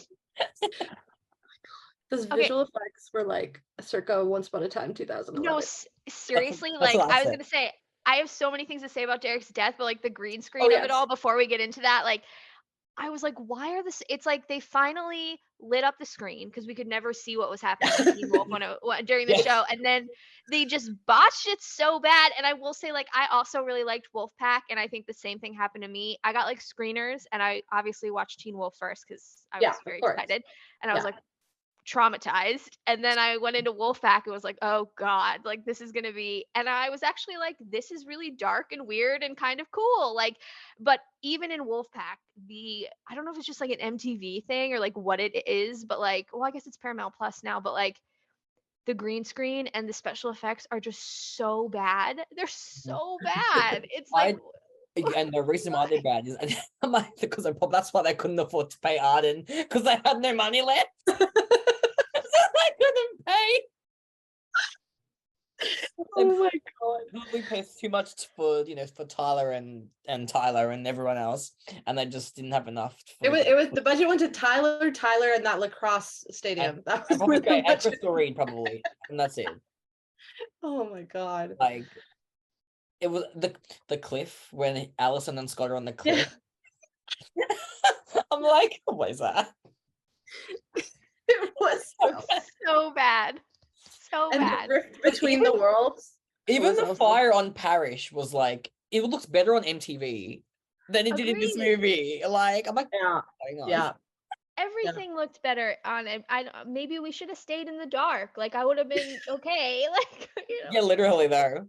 Those Okay. visual effects were like circa Once Upon a Time 2011. No, seriously, That's like what I I was said. gonna say, I have so many things to say about Derek's death, but like the green screen of it yes. all before we get into that, like I was like, why are this? It's like they finally lit up the screen because we could never see what was happening to Teen Wolf during the Yes. show, and then they just botched it so bad. And I will say, like, I also really liked Wolfpack, and I think the same thing happened to me. I got like screeners, and I obviously watched Teen Wolf first because I Yeah, was of very course. excited, and I was Yeah. like traumatized. And then I went into Wolfpack and was like, oh god, like this is gonna be, and I was actually like, this is really dark and weird and kind of cool. Like, but even in Wolfpack, I don't know if it's just like an MTV thing or like what it is, but like, well, I guess it's Paramount Plus now, but like the green screen and the special effects are just so bad. They're so bad. It's like And the reason why they're bad is because that's why they couldn't afford to pay Arden because they had no money left. So they couldn't pay. Oh my god. We paid too much for Tyler and Tyler and everyone else, and they just didn't have enough. It was the budget went to Tyler, and that lacrosse stadium. That was where the and budget. Crystal Reed probably, and that's it. Oh my god. Like it was the cliff when Allison and Scott are on the cliff. I'm like, what is that? It was so bad. So and bad. the rift between the worlds. Even was the awesome. fire on Parish was like, it looks better on MTV than it did in this Agreed. movie. Like, I'm like, Yeah. hang on. Yeah. Everything looked better on it. Maybe we should have stayed in the dark. Like I would have been okay. Like Yeah, literally though.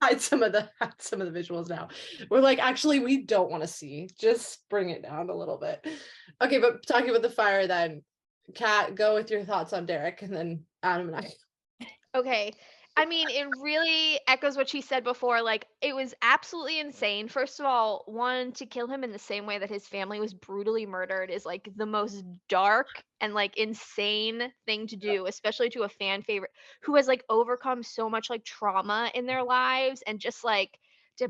Hide some of the visuals now. We're like, actually, we don't want to see. Just bring it down a little bit. Okay, but talking about the fire then, Kat, go with your thoughts on Derek, and then Adam and I. Okay. I mean, it really echoes what she said before. Like, it was absolutely insane. First of all, one, to kill him in the same way that his family was brutally murdered is like the most dark and like insane thing to do, especially to a fan favorite who has like overcome so much like trauma in their lives and just like to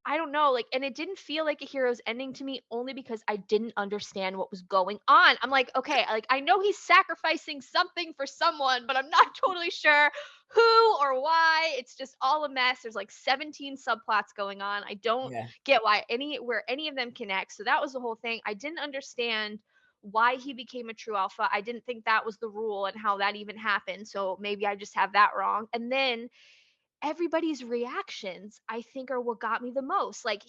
I don't know, like, and it didn't feel like a hero's ending to me only because I didn't understand what was going on. I'm like, okay, like I know he's sacrificing something for someone, but I'm not totally sure who or why. It's just all a mess. There's like 17 subplots going on. I don't get where any of them connect. So that was the whole thing. I didn't understand why he became a true alpha. I didn't think that was the rule and how that even happened. So maybe I just have that wrong. And then everybody's reactions, I think, are what got me the most. Like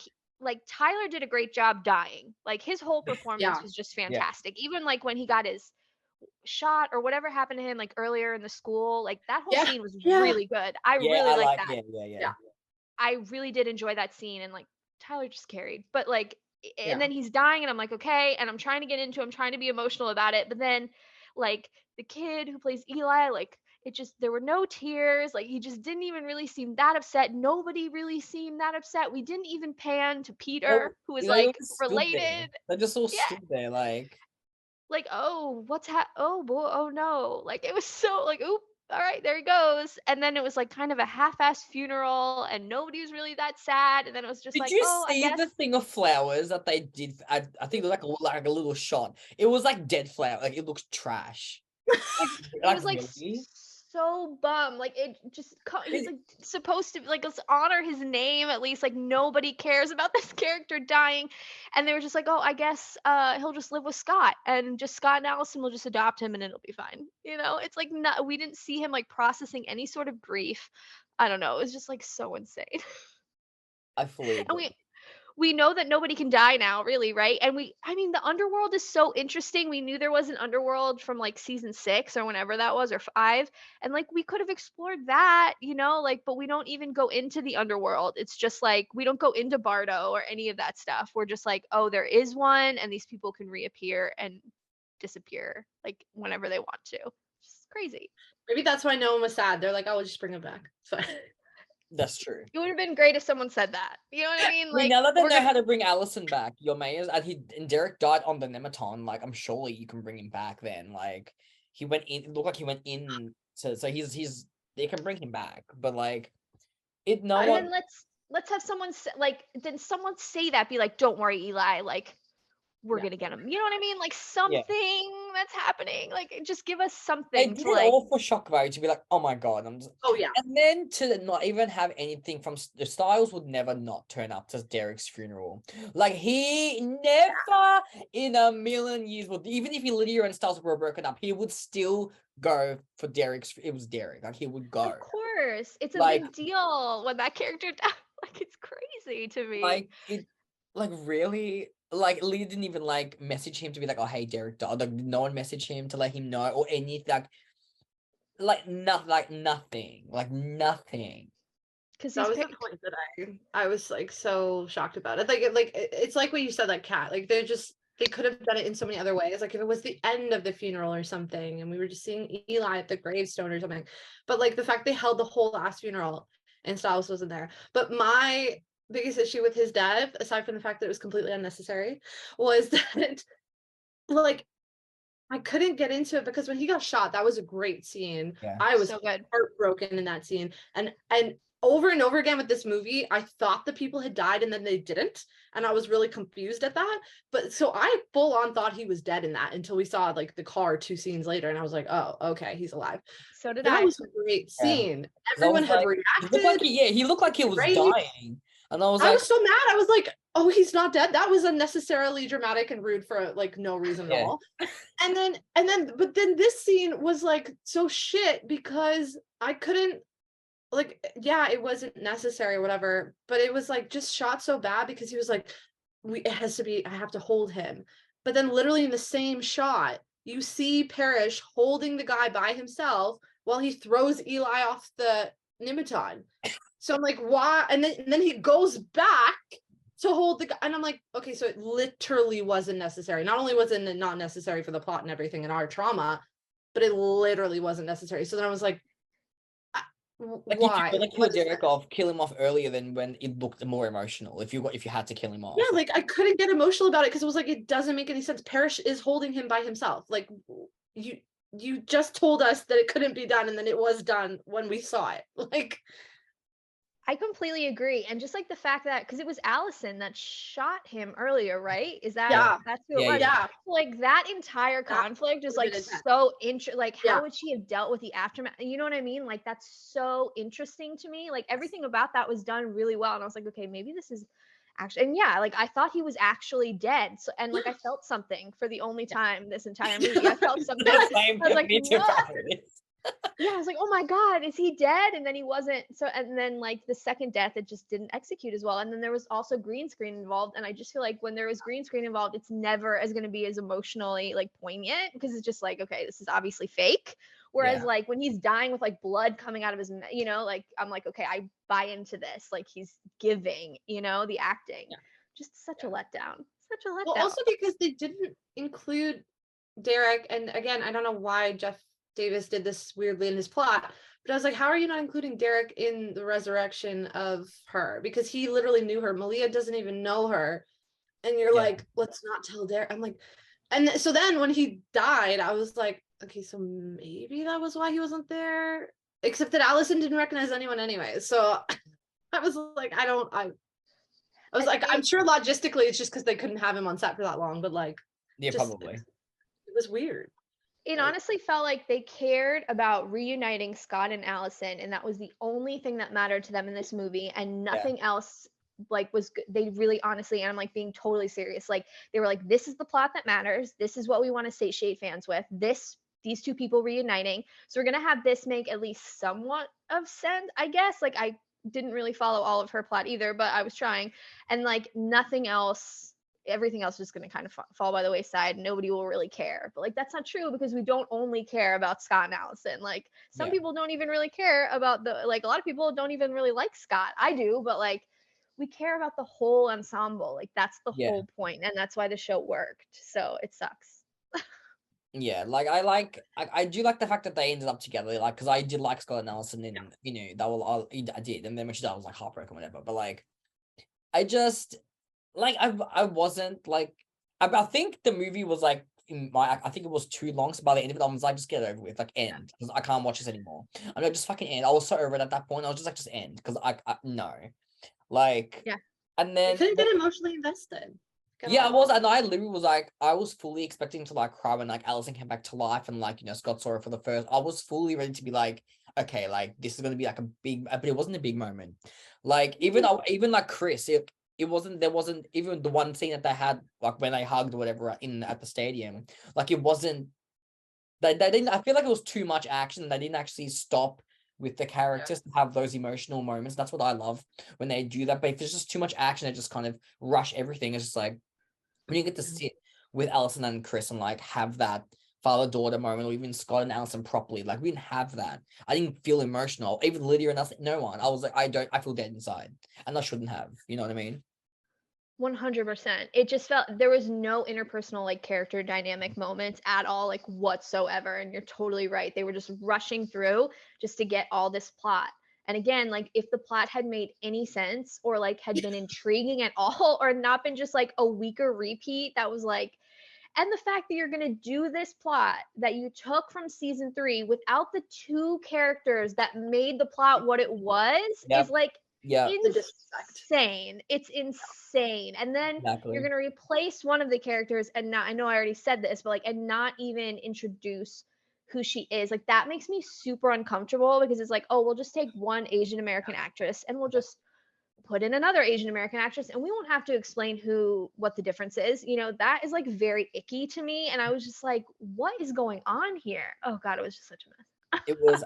Tyler did a great job dying. Like his whole performance was just fantastic. Even like when he got his shot or whatever happened to him like earlier in the school, like that whole scene was really good. I really like that. Yeah. I really did enjoy that scene, and like Tyler just carried. But like and then he's dying and I'm like, okay, and I'm trying to get into, I'm trying to be emotional about it, but then like the kid who plays Eli, like it just, there were no tears, like he just didn't even really seem that upset. Nobody really seemed that upset. We didn't even pan to Peter, who was like related. They just all Yeah. stood there Like, oh, oh boy, oh no. Like it was so like, oop, all right, there he goes. And then it was like kind of a half-assed funeral and nobody was really that sad. And then it was just Did like, you oh, I see guess the thing of flowers that they did? I think it was like a little shot. It was like dead flower. Like it looks trash. it was like really? so bum. Like it just he's like supposed to like, let's honor his name at least. Like nobody cares about this character dying, and they were just like, oh, I guess he'll just live with Scott, and just Scott and Allison will just adopt him and it'll be fine. You know, it's like not, we didn't see him like processing any sort of grief. I don't know, it was just like so insane. I fully And agree. we know that nobody can die now, really, right? And I mean, the underworld is so interesting. We knew there was an underworld from like season 6 or whenever that was, or 5. And like, we could have explored that, you know, like, but we don't even go into the underworld. It's just like, we don't go into Bardo or any of that stuff. We're just like, oh, there is one, and these people can reappear and disappear like whenever they want to. It's crazy. Maybe that's why no one was sad. They're like, oh, we'll just bring him back. It's fine. That's true. It would have been great if someone said that. You know what I mean? I Like, mean, now that they know how to bring Allison back, your mayors, and Derek died on the Nematon. Like, I'm surely you can bring him back. Then, like, he went in. It looked like he went in. So he's. They can bring him back, but like, it no and one. then let's have someone then someone say that, be like, don't worry, Eli, like we're gonna get him. You know what I mean? Like something that's happening. Like just give us They something did to it like. all for Shock Value to be like, oh my god, Oh yeah. and then to not even have anything from the Styles would never not turn up to Derek's funeral. Like he never in a million years would, even if Lydia and Styles were broken up, he would still go for Derek's. It was Derek. Like he would go. Of course, it's a Like- big deal when that character died. Like it's crazy to me. Like it, like really, like Lydia didn't even like message him to be like, oh hey, Derek died. Like no one messaged him to let him know or anything. Like nothing. Because That was the point that I was like so shocked about it. Like it's like what you said, like Kat. Like they could have done it in so many other ways. Like if it was the end of the funeral or something, and we were just seeing Eli at the gravestone or something. But like the fact they held the whole last funeral and Styles wasn't there. But my biggest issue with his death, aside from the fact that it was completely unnecessary, was that like I couldn't get into it because when he got shot, that was a great scene. Yeah. I was so good. heartbroken in that scene. And over and over again with this movie, I thought the people had died and then they didn't. And I was really confused at that. But so I full on thought he was dead in that until we saw like the car 2 scenes later. And I was like, oh, okay, he's alive. So did That I. was a great scene. I Everyone was had like, reacted. he looked like he was Great. dying. And I was I like, was so mad. I was like, oh, he's not dead. That was unnecessarily dramatic and rude for like no reason at all. But then this scene was like so shit because I couldn't, like, yeah, it wasn't necessary or whatever, but it was like just shot so bad because he was like, it has to be, I have to hold him. But then literally in the same shot, you see Parrish holding the guy by himself while he throws Eli off the Nematon. So I'm like, why? And then he goes back to hold the guy, and I'm like, okay, so it literally wasn't necessary. Not only was it not necessary for the plot and everything and our trauma, but it literally wasn't necessary. So then I was like, why? Kill him off earlier than when it looked more emotional. If you had to kill him off, yeah, like I couldn't get emotional about it because it was like it doesn't make any sense. Parrish is holding him by himself. Like you just told us that it couldn't be done, and then it was done when we saw it. Like. I completely agree. And just like the fact that, because it was Allison that shot him earlier, right? Is that, that's who it was? Yeah. Like that entire conflict is like so like how would she have dealt with the aftermath? You know what I mean? Like that's so interesting to me. Like everything about that was done really well. And I was like, okay, maybe this is actually, and yeah, like I thought he was actually dead. So, and like I felt something for the only time this entire movie. I felt something. I was like, me too. what? Yeah, I was like, oh my God, is he dead? And then he wasn't. So, and then like the second death, it just didn't execute as well. And then there was also green screen involved. And I just feel like when there was green screen involved, it's never as going to be as emotionally like poignant because it's just like, okay, this is obviously fake. Whereas like when he's dying with like blood coming out of his, you know, like I'm like, okay, I buy into this. Like he's giving, you know, the acting. Just such a letdown. Such a letdown. Well, also because they didn't include Derek, and again, I don't know why Jeff Davis did this weirdly in his plot, but I was like, how are you not including Derek in the resurrection of her? Because he literally knew her. Malia doesn't even know her. And you're like, let's not tell Derek. I'm like, and so then when he died, I was like, okay, so maybe that was why he wasn't there. Except that Allison didn't recognize anyone anyway. So I was like, I was like, I'm sure logistically it's just because they couldn't have him on set for that long, but like, probably. It was weird. It honestly felt like they cared about reuniting Scott and Allison, and that was the only thing that mattered to them in this movie, and nothing else like was good. They really honestly, and I'm like being totally serious, like they were like, this is the plot that matters, this is what we want to satiate fans with, these two people reuniting, so we're gonna have this make at least somewhat of sense, I guess. Like I didn't really follow all of her plot either, but I was trying, and like nothing else, everything else is going to kind of fall by the wayside. Nobody will really care. But like that's not true because we don't only care about Scott and Allison. Like some people don't even really care about the, like a lot of people don't even really like Scott. I do, but like we care about the whole ensemble. Like that's the whole point, and that's why the show worked. So it sucks. Like I do like the fact that they ended up together, like because I did like Scott and Allison, and you know that will I did, and then when she died, I was like heartbroken, whatever. But like I just like I wasn't like I think the movie was like I think it was too long, so by the end of it I was like, just get it over with, like end, because I can't watch this anymore. I'm like, just fucking end. I was so over it at that point. I was just like, just end, because I no, like and then you couldn't get emotionally invested. I was, and I literally was like, I was fully expecting to like cry when like Allison came back to life and like, you know, Scott saw her for the first. I was fully ready to be like, okay, like this is gonna be like a big, but it wasn't a big moment. Like even like Chris, it wasn't, there wasn't even the one scene that they had like when they hugged or whatever at the stadium. Like it wasn't. They didn't. I feel like it was too much action, and they didn't actually stop with the characters to have those emotional moments. That's what I love when they do that. But if there's just too much action, they just kind of rush everything. It's just like, when you get to sit with Allison and Chris and like have that father-daughter moment, or even Scott and Allison properly, like we didn't have that. I didn't feel emotional. Even Lydia and nothing, no one. I was like, I feel dead inside, and I shouldn't have. You know what I mean? 100%. It just felt there was no interpersonal like character dynamic moments at all, like whatsoever. And you're totally right. They were just rushing through just to get all this plot. And again, like if the plot had made any sense or like had been intriguing at all, or not been just like a weaker repeat that was like, and the fact that you're going to do this plot that you took from season 3 without the two characters that made the plot what it was is like insane. It's insane. And then you're going to replace one of the characters and not, I know I already said this, but like, and not even introduce who she is. Like that makes me super uncomfortable because it's like, oh, we'll just take one Asian American actress and we'll just put in another Asian American actress and we won't have to explain what the difference is. You know, that is like very icky to me. And I was just like, what is going on here? Oh God, it was just such a mess. It was,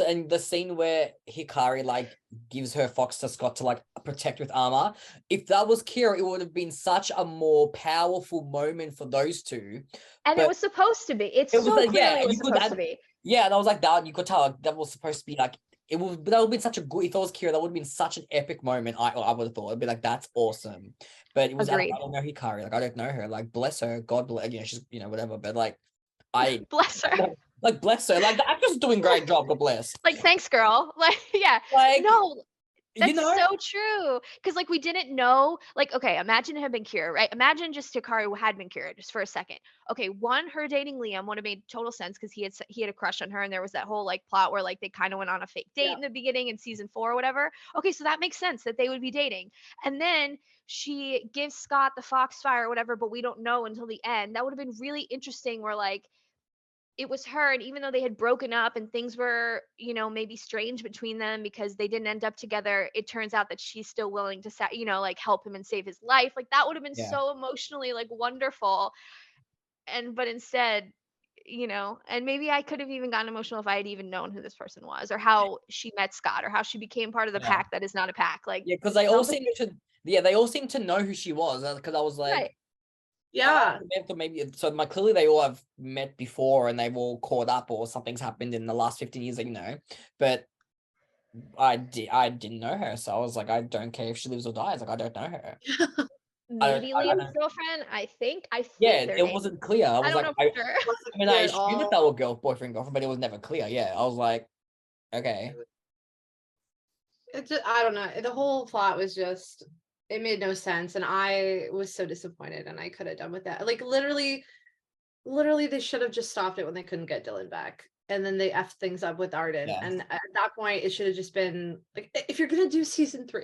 and the scene where Hikari like gives her fox to Scott to like protect with armor. If that was Kira, it would have been such a more powerful moment for those two. And it was supposed to be. It so was, clearly was supposed to be. Yeah, and I was like, that you could tell like, that was supposed to be like it was. But that would have been such a good. If it was Kira, that would have been such an epic moment. I would have thought it'd be like, that's awesome. But it was. I don't know Hikari. Like I don't know her. Like bless her. God bless. You know, she's whatever. But like I bless her. Like bless her. Like the actor's doing great job. God bless. Like thanks, girl. Like yeah. Like no. That's so true. Because like we didn't know, like, okay, imagine it had been Kira, right? Imagine just Hikari had been Kira just for a second. Okay, her dating Liam would have made total sense because he had a crush on her, and there was that whole like plot where like they kind of went on a fake date in the beginning in season 4 or whatever. Okay, so that makes sense that they would be dating. And then she gives Scott the Foxfire or whatever, but we don't know until the end. That would have been really interesting where like it was her, and even though they had broken up and things were, you know, maybe strange between them because they didn't end up together, it turns out that she's still willing to you know, like help him and save his life. Like that would have been Yeah. so emotionally like wonderful. But instead, you know, and maybe I could have even gotten emotional if I had even known who this person was, or how she met Scott, or how she became part of the Yeah. pack that is not a pack. Like, Yeah, because they all something- seem to. Yeah, they all seem to know who she was. Because I was like, Right. Yeah. maybe so. Clearly they all have met before and they've all caught up, or something's happened in the last 15 years. You know, but I didn't know her, so I was like, I don't care if she lives or dies. Like I don't know her. maybe I Liam's don't- girlfriend. I think Yeah, their it name. wasn't clear. I I was don't like, know for sure. I mean, I assumed that they were boyfriend girlfriend, but it was never clear. Yeah, I was like, okay. It just, I don't know. The whole plot was just, it made no sense, and I was so disappointed, and I could have done with that. Like literally they should have just stopped it when they couldn't get Dylan back, and then they effed things up with Arden. Yeah. And at that point, it should have just been like, if you're gonna do season 3,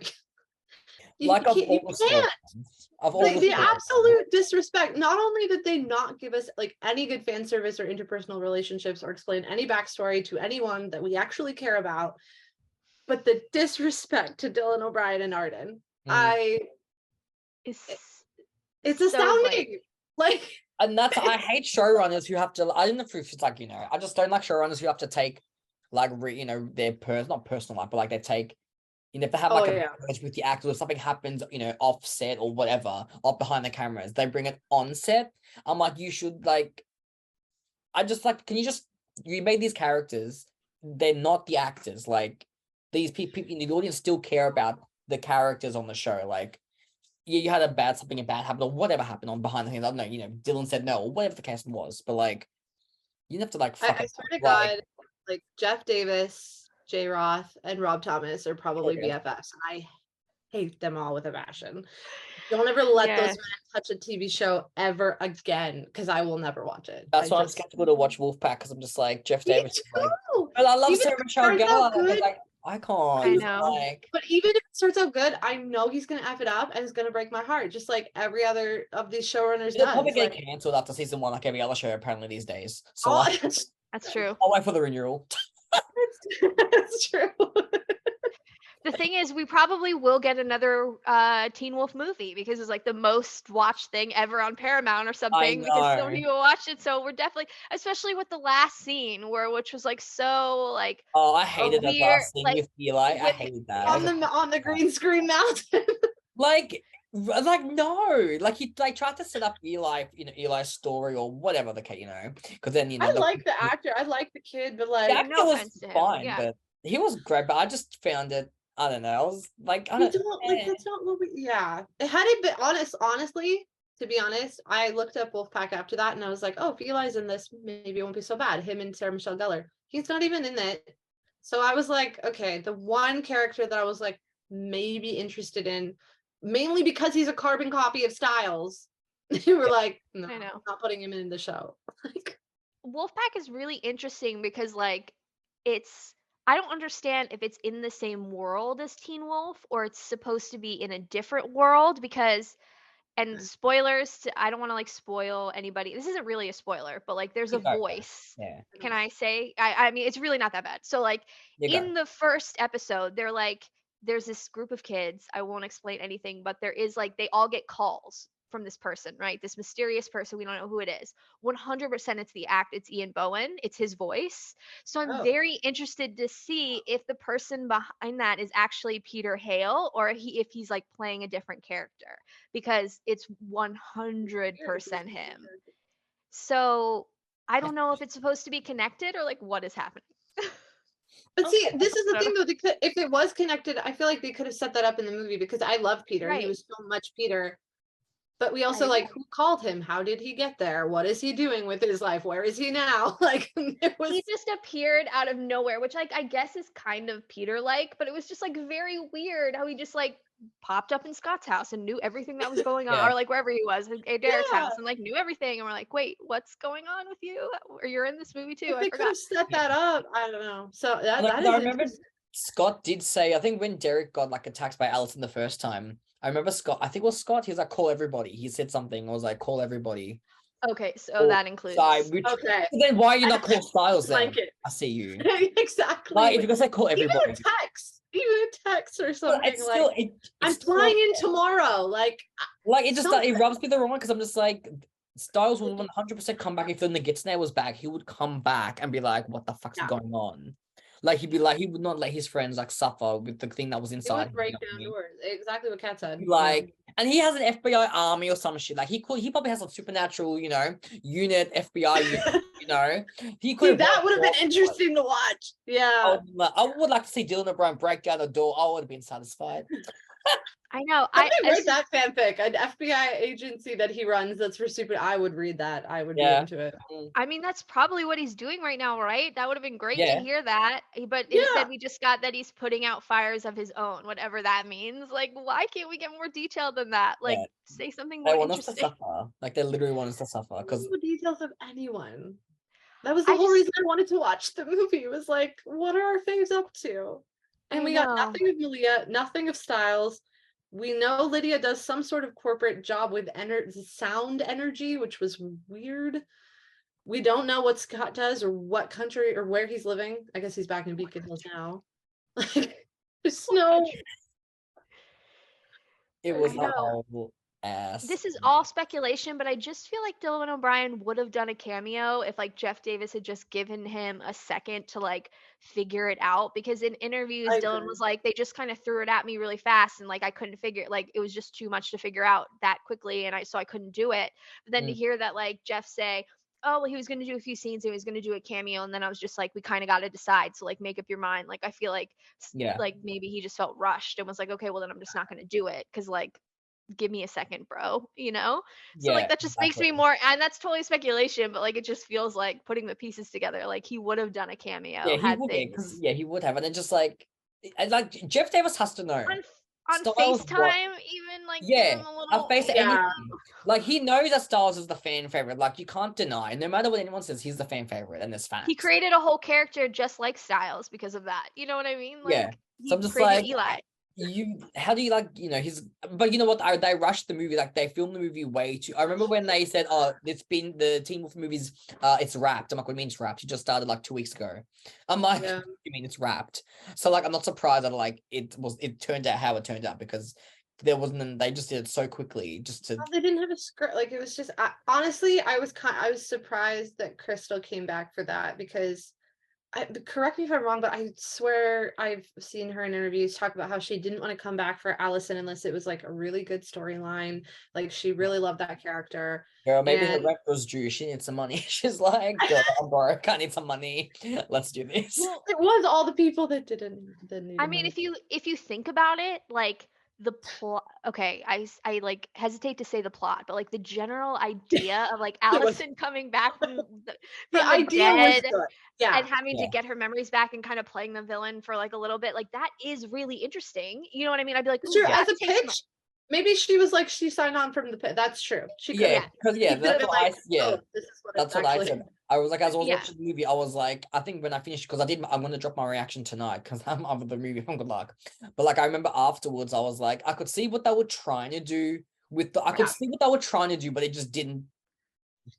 Like of you all the can't. storylines, of all Like the storylines. absolute disrespect. Not only did they not give us like any good fan service or interpersonal relationships or explain any backstory to anyone that we actually care about, but the disrespect to Dylan O'Brien and Arden, it's So astounding. Like, And that's, I hate showrunners who have to, I don't know if it's like, you know, I just don't like showrunners who have to take like, you know, their not personal life, but like they take, you know, if they have like a marriage with the actor or something happens, you know, off set or whatever, off behind the cameras, they bring it on set. I'm like, you should like, I just like, can you just, you made these characters, they're not the actors. Like these people in the audience still care about the characters on the show. Like, yeah, you had something bad happened or whatever happened on behind the scenes. I don't know, you know, Dylan said no or whatever the case was, but like, you didn't have to like, I swear to God, like Jeff Davis, Jay Roth, and Rob Thomas are probably BFFs, and I hate them all with a passion. Don't ever let those men touch a TV show ever again, because I will never watch it. That's why I'm skeptical to watch Wolfpack, because I'm just like, Jeff Davis is like, but I love Even Sarah if it Michelle turns out Gellar. good- Like, I can't. I know. Like, But even if it starts out good, I know he's gonna F it up and it's gonna break my heart, just like every other of these showrunners it'll does. probably get Like, cancelled after season 1, like every other show apparently these days. So oh, like, That's true. I'll wait for the renewal. that's true. The thing is, we probably will get another Teen Wolf movie because it's like the most watched thing ever on Paramount or something, because so know. many people watched it. So we're definitely, especially with the last scene which was like so like Oh, I hated that weird, last thing like, with Eli. I with- hated that. on the green screen mountain. Like no, like he like tried to set up Eli, you know, Eli's story or whatever the case, you know, because then you know I like the actor, I like the kid, but like, the actor no was offense to him, fine, yeah. but he was great. But I just found it. I don't know. I was like, I we don't. don't like, that's not what we, yeah. Had it been honestly, to be honest, I looked up Wolfpack after that and I was like, oh, if Eli's in this, maybe it won't be so bad. Him and Sarah Michelle Gellar. He's not even in it. So I was like, okay, the one character that I was like maybe interested in, mainly because he's a carbon copy of Stiles. You were like, no, I know. not putting him in the show. Like, Wolfpack is really interesting because like I don't understand if it's in the same world as Teen Wolf or it's supposed to be in a different world, because and spoilers I don't want to like spoil anybody. This isn't really a spoiler, but like there's a voice. Yeah. Can I say? I mean it's really not that bad. So like in the first episode, they're like there's this group of kids. I won't explain anything, but there is like they all get calls from this person, right? This mysterious person. We don't know who it is. 100% it's the act. It's Ian Bohen. It's his voice. So I'm very interested to see if the person behind that is actually Peter Hale or if he's like playing a different character, because it's 100% him. So I don't know if it's supposed to be connected or like what is happening. but see, this is the thing though. If it was connected, I feel like they could have set that up in the movie, because I love Peter. He was so much Peter. But we also like, who called him? How did he get there? What is he doing with his life? Where is he now? Like, he just appeared out of nowhere, which like I guess is kind of Peter-like, but it was just like very weird how he just like popped up in Scott's house and knew everything that was going on, or like wherever he was at Derek's house, and like knew everything, and we're like, wait, what's going on with you? Or you're in this movie too? If they could have set that up. I don't know. So that is. I remember Scott did say, I think when Derek got like attacked by Allison the first time, I remember Scott, I think it was Scott, he was like, call everybody. He said something, I was like, call everybody. Okay, so Oh, that includes. Sorry, Okay. then why are you not call Stiles then? Blanket. I see you. Exactly. Like, if you're gonna say call even everybody, a text or but something it's like, still I'm it's still, flying in tomorrow. Like, it just it something. rubs me the wrong way because I'm just like, Styles would 100% come back if the Nagitsnare was back. He would come back and be like, "What the fuck's Yeah. going on?" Like he'd be like, he would not let his friends like suffer with the thing that was It inside would him, break you know what I down mean? doors. Exactly what Kat said. Like, and he has an FBI army or some shit. Like he probably has a supernatural, unit, FBI unit, He See, could that would have been interesting to watch. Yeah. I would like to see Dylan O'Brien break down the door. I would have been satisfied. I know. Somebody write that fanfic, an FBI agency that he runs that's for super. I would read that. I would be into it. I mean, that's probably what he's doing right now, right? That would have been great Yeah. to hear that. But instead, we just got that he's putting out fires of his own, whatever that means. Like, why can't we get more detailed than that? Like, say something They more want us to interesting. suffer. Like they literally want us to suffer because the details of anyone. That was the whole reason I wanted to watch the movie. It was like, what are our faves up to? And we got nothing of Lydia, nothing of Stiles. We know Lydia does some sort of corporate job with sound energy, which was weird. We don't know what Scott does or what country or where he's living. I guess he's back in Beacon Hills now. There's no. it was a whole ass. This is all speculation, but I just feel like Dylan O'Brien would have done a cameo if like Jeff Davis had just given him a second to like figure it out, because in interviews Dylan was like, they just kind of threw it at me really fast and like I couldn't figure it, like it was just too much to figure out that quickly, and I couldn't do it. But then to hear that like Jeff say, oh well, he was going to do a few scenes and he was going to do a cameo, and then I was just like, we kind of got to decide, so like make up your mind. Like I feel like like maybe he just felt rushed and was like, okay, well then I'm just not going to do it because like give me a second, bro, so like that just makes me more, and that's totally speculation, but like it just feels like putting the pieces together, like he would have done a cameo he would have, and then just like Jeff Davis has to know on FaceTime, even like give him a little anything. Like he knows that Stiles is the fan favorite. Like you can't deny, no matter what anyone says, he's the fan favorite, and there's fans. He created a whole character just like Stiles because of that. You know what I mean? Like so I'm just created like Eli. How do you like but you know what, they rushed the movie, like they filmed the movie way too. I remember when they said, oh, it's been the Teen Wolf movies, it's wrapped. I'm like, what do you mean it's wrapped? It just started like 2 weeks ago. I'm like, you mean it's wrapped? So like I'm not surprised that like it turned out how it turned out, because they just did it so quickly just to they didn't have a script. Like it was just honestly I was surprised that Crystal came back for that, because correct me if I'm wrong, but I swear I've seen her in interviews talk about how she didn't want to come back for Allison unless it was like a really good storyline. Like she really loved that character. Girl, maybe her rent was due. She needs some money. She's like, girl, I'm broke. I need some money. Let's do this. Well, it was all the people that didn't need I mean, money. if you think about it, like the plot, okay, I like hesitate to say the plot, but like the general idea of like Allison coming back from the idea was dead, good. and having to get her memories back and kind of playing the villain for like a little bit, like that is really interesting. You know what I mean? I'd be like, sure, as a pitch, maybe she was like, she signed on from the pit. That's true. She could, because that's what like, this is what that's what I said. I was like, as I was watching the movie, I was like, I think when I finished, because I'm going to drop my reaction tonight because I'm over the movie. Good luck. But like, I remember afterwards, I was like, I could see what they were trying to do I could see what they were trying to do, but it just didn't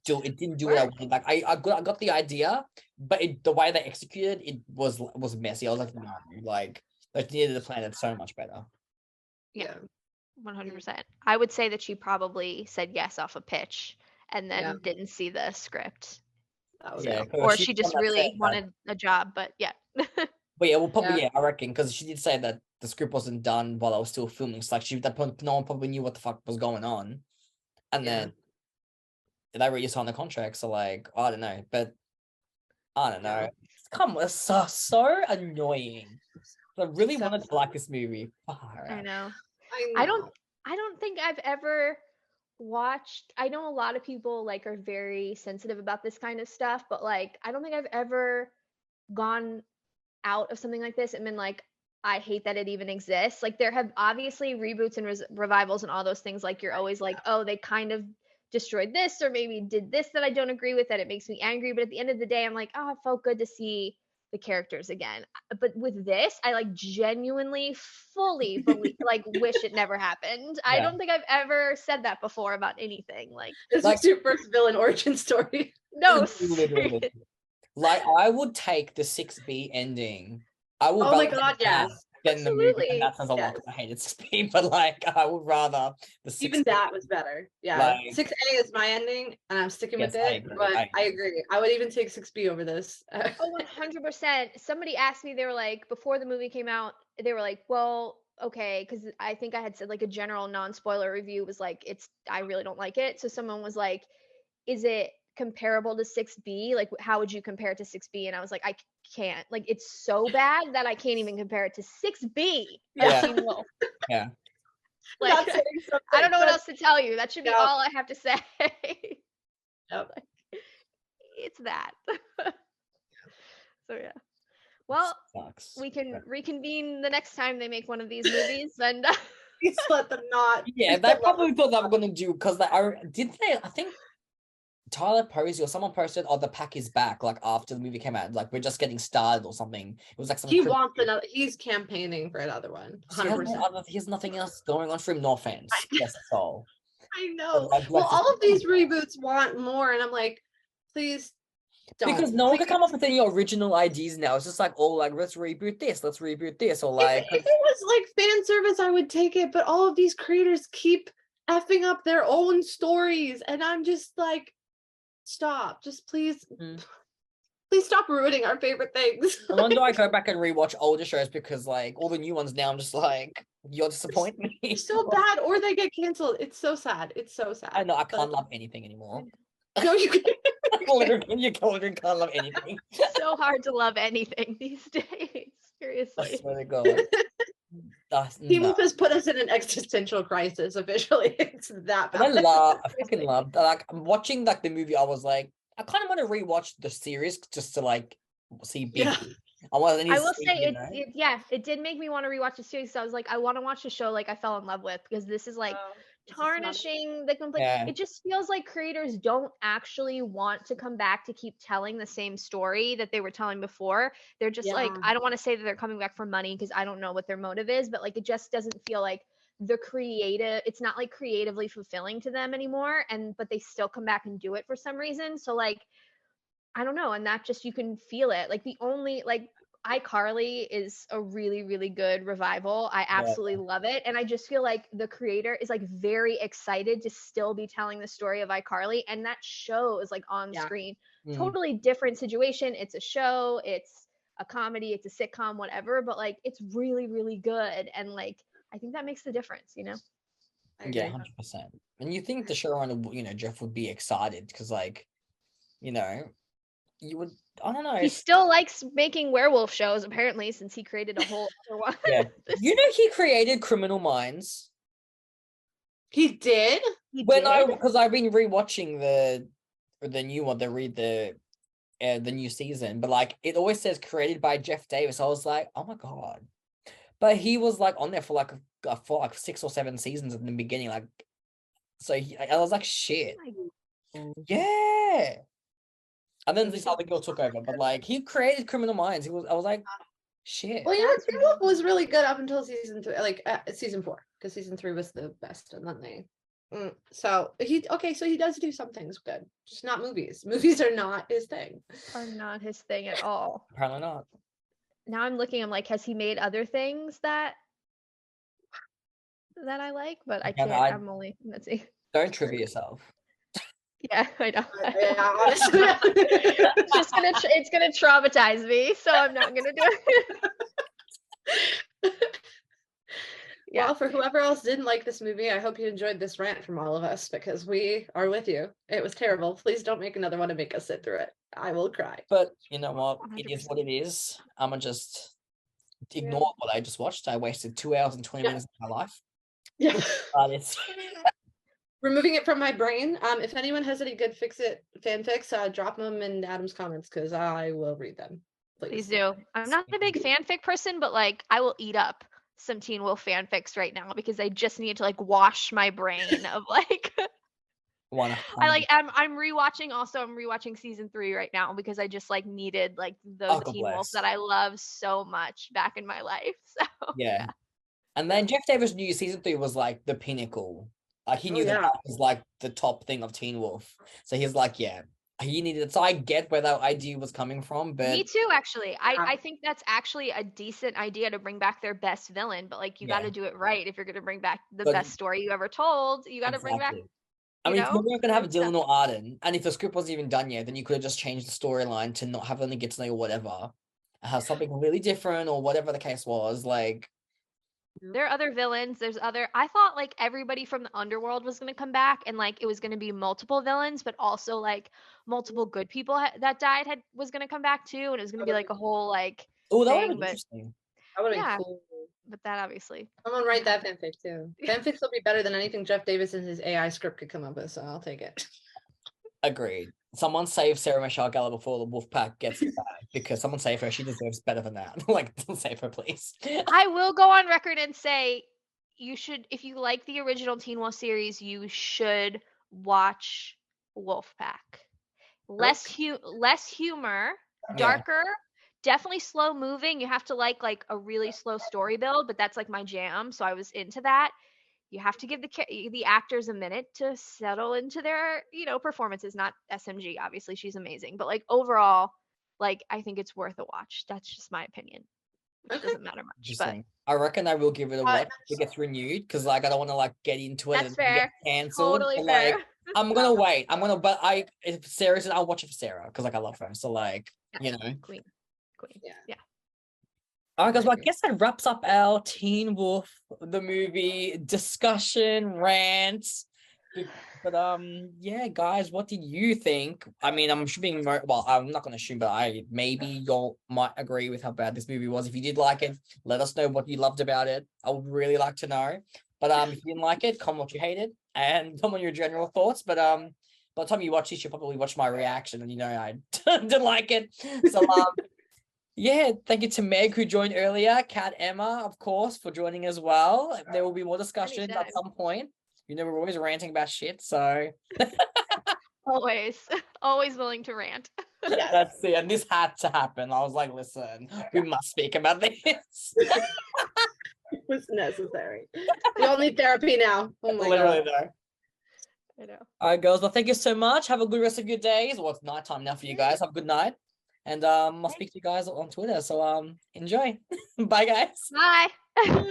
do what I wanted. Like, I got the idea, but the way they executed it was messy. I was like, no, like, they needed to plan it so much better. Yeah. 100%. I would say that she probably said yes off a pitch and then didn't see the script. Or she just really wanted a job, but But probably I reckon, because she did say that the script wasn't done while I was still filming. So like no one probably knew what the fuck was going on, and then did I really sign the contract? So like I don't know, but I don't know. It's so annoying. I really wanted to like this movie. I know. I don't think I've ever watched, I know a lot of people like are very sensitive about this kind of stuff, but like I don't think I've ever gone out of something like this and been like, I hate that it even exists. Like there have obviously reboots and revivals and all those things, like you're always like, oh, they kind of destroyed this or maybe did this that I don't agree with, that it makes me angry, but at the end of the day I'm like, oh, it felt good to see the characters again. But with this, I like genuinely fully believe, like, wish it never happened. I Yeah. don't think I've ever said that before about anything. Like, This Like- was your first villain origin story. no, Literally. seriously. Like, I would take the 6B ending. I would Oh my rather God, take that yes. than the movie, Absolutely. and that sounds a lot Yes. because I hated 6B, but like, I would rather the 6B. Even that was better. Yeah. Like- 6A is my ending, and I'm sticking with Yes, I it. agree, But I I agree. I would even take 6B over this. Oh, 100%. Somebody asked me, they were like, before the movie came out, they were like, well, okay, because I think I had said like a general non-spoiler review was like, I really don't like it. So someone was like, is it comparable to 6B? Like, how would you compare it to 6B? And I was like, I can't. Like, it's so bad that I can't even compare it to 6B. Yeah. Teen Wolf. Yeah. Like, Not saying something, I don't know what but- else to tell you. That should be Yep. all I have to say. Yep. It's that. So yeah. Well, Sucks. we can But- reconvene the next time they make one of these movies, and Please let them not. Yeah, Please they don't let probably them thought they were not. gonna do because I think Tyler Posey or someone posted, "Oh, the pack is back." Like after the movie came out, like we're just getting started or something. It was like some. He wants another. He's campaigning for another one. He has, 100%. he has nothing else going on for him. No offense, yes, that's all. I know. Like, Well, this- all of these reboots want more, and I'm like, please don't. Because no one can Please. come up with any original ideas now. It's just like, oh, like let's reboot this, or like. If it was like fan service, I would take it. But all of these creators keep effing up their own stories, and I'm just like, stop. Just please, Mm. please stop ruining our favorite things. No wonder I go back and rewatch older shows because like all the new ones now, I'm just like, you're disappointing me. It's so bad, or they get canceled. It's so sad. It's so sad. I know I But- can't love anything anymore. No, you can. Literally, you can't love anything. so hard to love anything these days. I Seriously. swear to God. Team No. Wolf has put us in an existential crisis officially. It's that And I bad. love, I fucking loved. Like I'm watching like the movie. I was like, I kind of want to rewatch the series just to like see Big. Yeah. I want. I will say it did make me want to rewatch the series. So I was like, I want to watch a show like I fell in love with, because this is like This is not- tarnishing the complete. Yeah. It just feels like creators don't actually want to come back to keep telling the same story that they were telling before. They're just like, Yeah. I don't want to say that they're coming back for money, because I don't know what their motive is, but like it just doesn't feel like it's not like creatively fulfilling to them anymore, but they still come back and do it for some reason. So like, I don't know, and that just, you can feel it. Like the only, like, iCarly is a really, really good revival. I absolutely love it. And I just feel like the creator is like very excited to still be telling the story of iCarly. And that show is like on Yeah. screen. Mm. Totally different situation. It's a show, it's a comedy, it's a sitcom, whatever, but like it's really, really good. And like, I think that makes the difference, you know? I Yeah, agree. 100%. And you think the showrunner, Jeff would be excited because, like, you would. I don't know. He still likes making werewolf shows, apparently, since he created a whole other one. Yeah. He created Criminal Minds. He did? He When did? because I've been rewatching the new one, the new season, but like it always says created by Jeff Davis. I was like, oh my God. But he was like on there for like 6 or 7 seasons in the beginning, like, so I was like, shit, yeah. And then this other girl took over, but like he created Criminal Minds. I was like, shit. Well, That's Teen Wolf was really good up until season 3, like season 4, because season 3 was the best, and then they. So he does do some things good, just not movies. Movies are not his thing. Are not his thing at all. Apparently not. Now I'm looking, I'm like, has he made other things that I like? But I Yeah, can't, I- I'm only, let's see. Don't trigger yourself. Yeah, I know. Yeah, honestly. It's gonna traumatize me, so I'm not gonna do it. Yeah. Well, for whoever else didn't like this movie, I hope you enjoyed this rant from all of us, because we are with you. It was terrible. Please don't make another one and make us sit through it. I will cry. But you know what? It is 100%. what it is. I'ma just ignore what I just watched. I wasted 2 hours and 20 Yeah. minutes of my life. Yeah. But it's Removing it from my brain. If anyone has any good fix-it fanfics, drop them in Adam's comments, because I will read them. Please do. I'm not a big fanfic person, but like I will eat up some Teen Wolf fanfics right now, because I just need to like wash my brain of like I'm rewatching. Also, I'm rewatching season 3 right now because I just like needed like those God Teen Wolf bless. that I love so much back in my life. So Yeah. And then Jeff Davis knew season 3 was like the pinnacle. Like he knew that was like the top thing of Teen Wolf. So he's like, yeah, he needed it. So I get where that idea was coming from, but me too, actually. I think that's actually a decent idea to bring back their best villain, but like you got to do it right if you're going to bring back the best story you ever told. You got to bring back. I mean, if you weren't going to have good Dylan or Arden, and if the script wasn't even done yet, then you could have just changed the storyline to not have them get to know or whatever, have something really different or whatever the case was. Like, there are other villains. I thought like everybody from the underworld was going to come back and like it was going to be multiple villains, but also like multiple good people that died was going to come back too. And it was going to be like a whole like oh, that would have thing, been interesting. That would have Yeah. been cool. But that obviously. Someone write that fanfic too. Fanfics will be better than anything Jeff Davis and his AI script could come up with, so I'll take it. Agreed. Someone save Sarah Michelle Gellar before the wolf pack gets back, because someone save her. She deserves better than that. Like, save her, please. I will go on record and say you should, if you like the original Teen Wolf series, you should watch Wolfpack. Less humor, darker, definitely slow moving. You have to like a really slow story build, but that's like my jam, so I was into that. You have to give the actors a minute to settle into their, performances. Not SMG, obviously she's amazing, but like overall, like I think it's worth a watch. That's just my opinion. It doesn't matter much, but I reckon I will give it a watch if it gets renewed, because like I don't want to like get into it that's and fair. get cancelled. Totally but, fair. Like, I'm gonna wait. But if Sarah's in, I'll watch it for Sarah because like I love her. So like, Queen. Yeah. All right, guys. Well, I guess that wraps up our Teen Wolf the movie discussion rant. But yeah, guys, what did you think? I mean, I'm assuming. Well, I'm not going to assume, but maybe you might agree with how bad this movie was. If you did like it, let us know what you loved about it. I would really like to know. But if you didn't like it, comment what you hated and comment your general thoughts. But by the time you watch this, you'll probably watch my reaction, and I didn't like it. So yeah, thank you to Meg who joined earlier, Kat, Emma, of course, for joining as well. There will be more discussion at some point. We're always ranting about shit, so always willing to rant. Yeah, that's it. And this had to happen. I was like, listen, we must speak about this. It was necessary. We all need therapy now. Oh my Literally, God. though. I know. All right, girls. Well, thank you so much. Have a good rest of your days. Well, it's nighttime now for you guys. Have a good night. And I'll speak to you guys on Twitter. So enjoy. Bye, guys. Bye.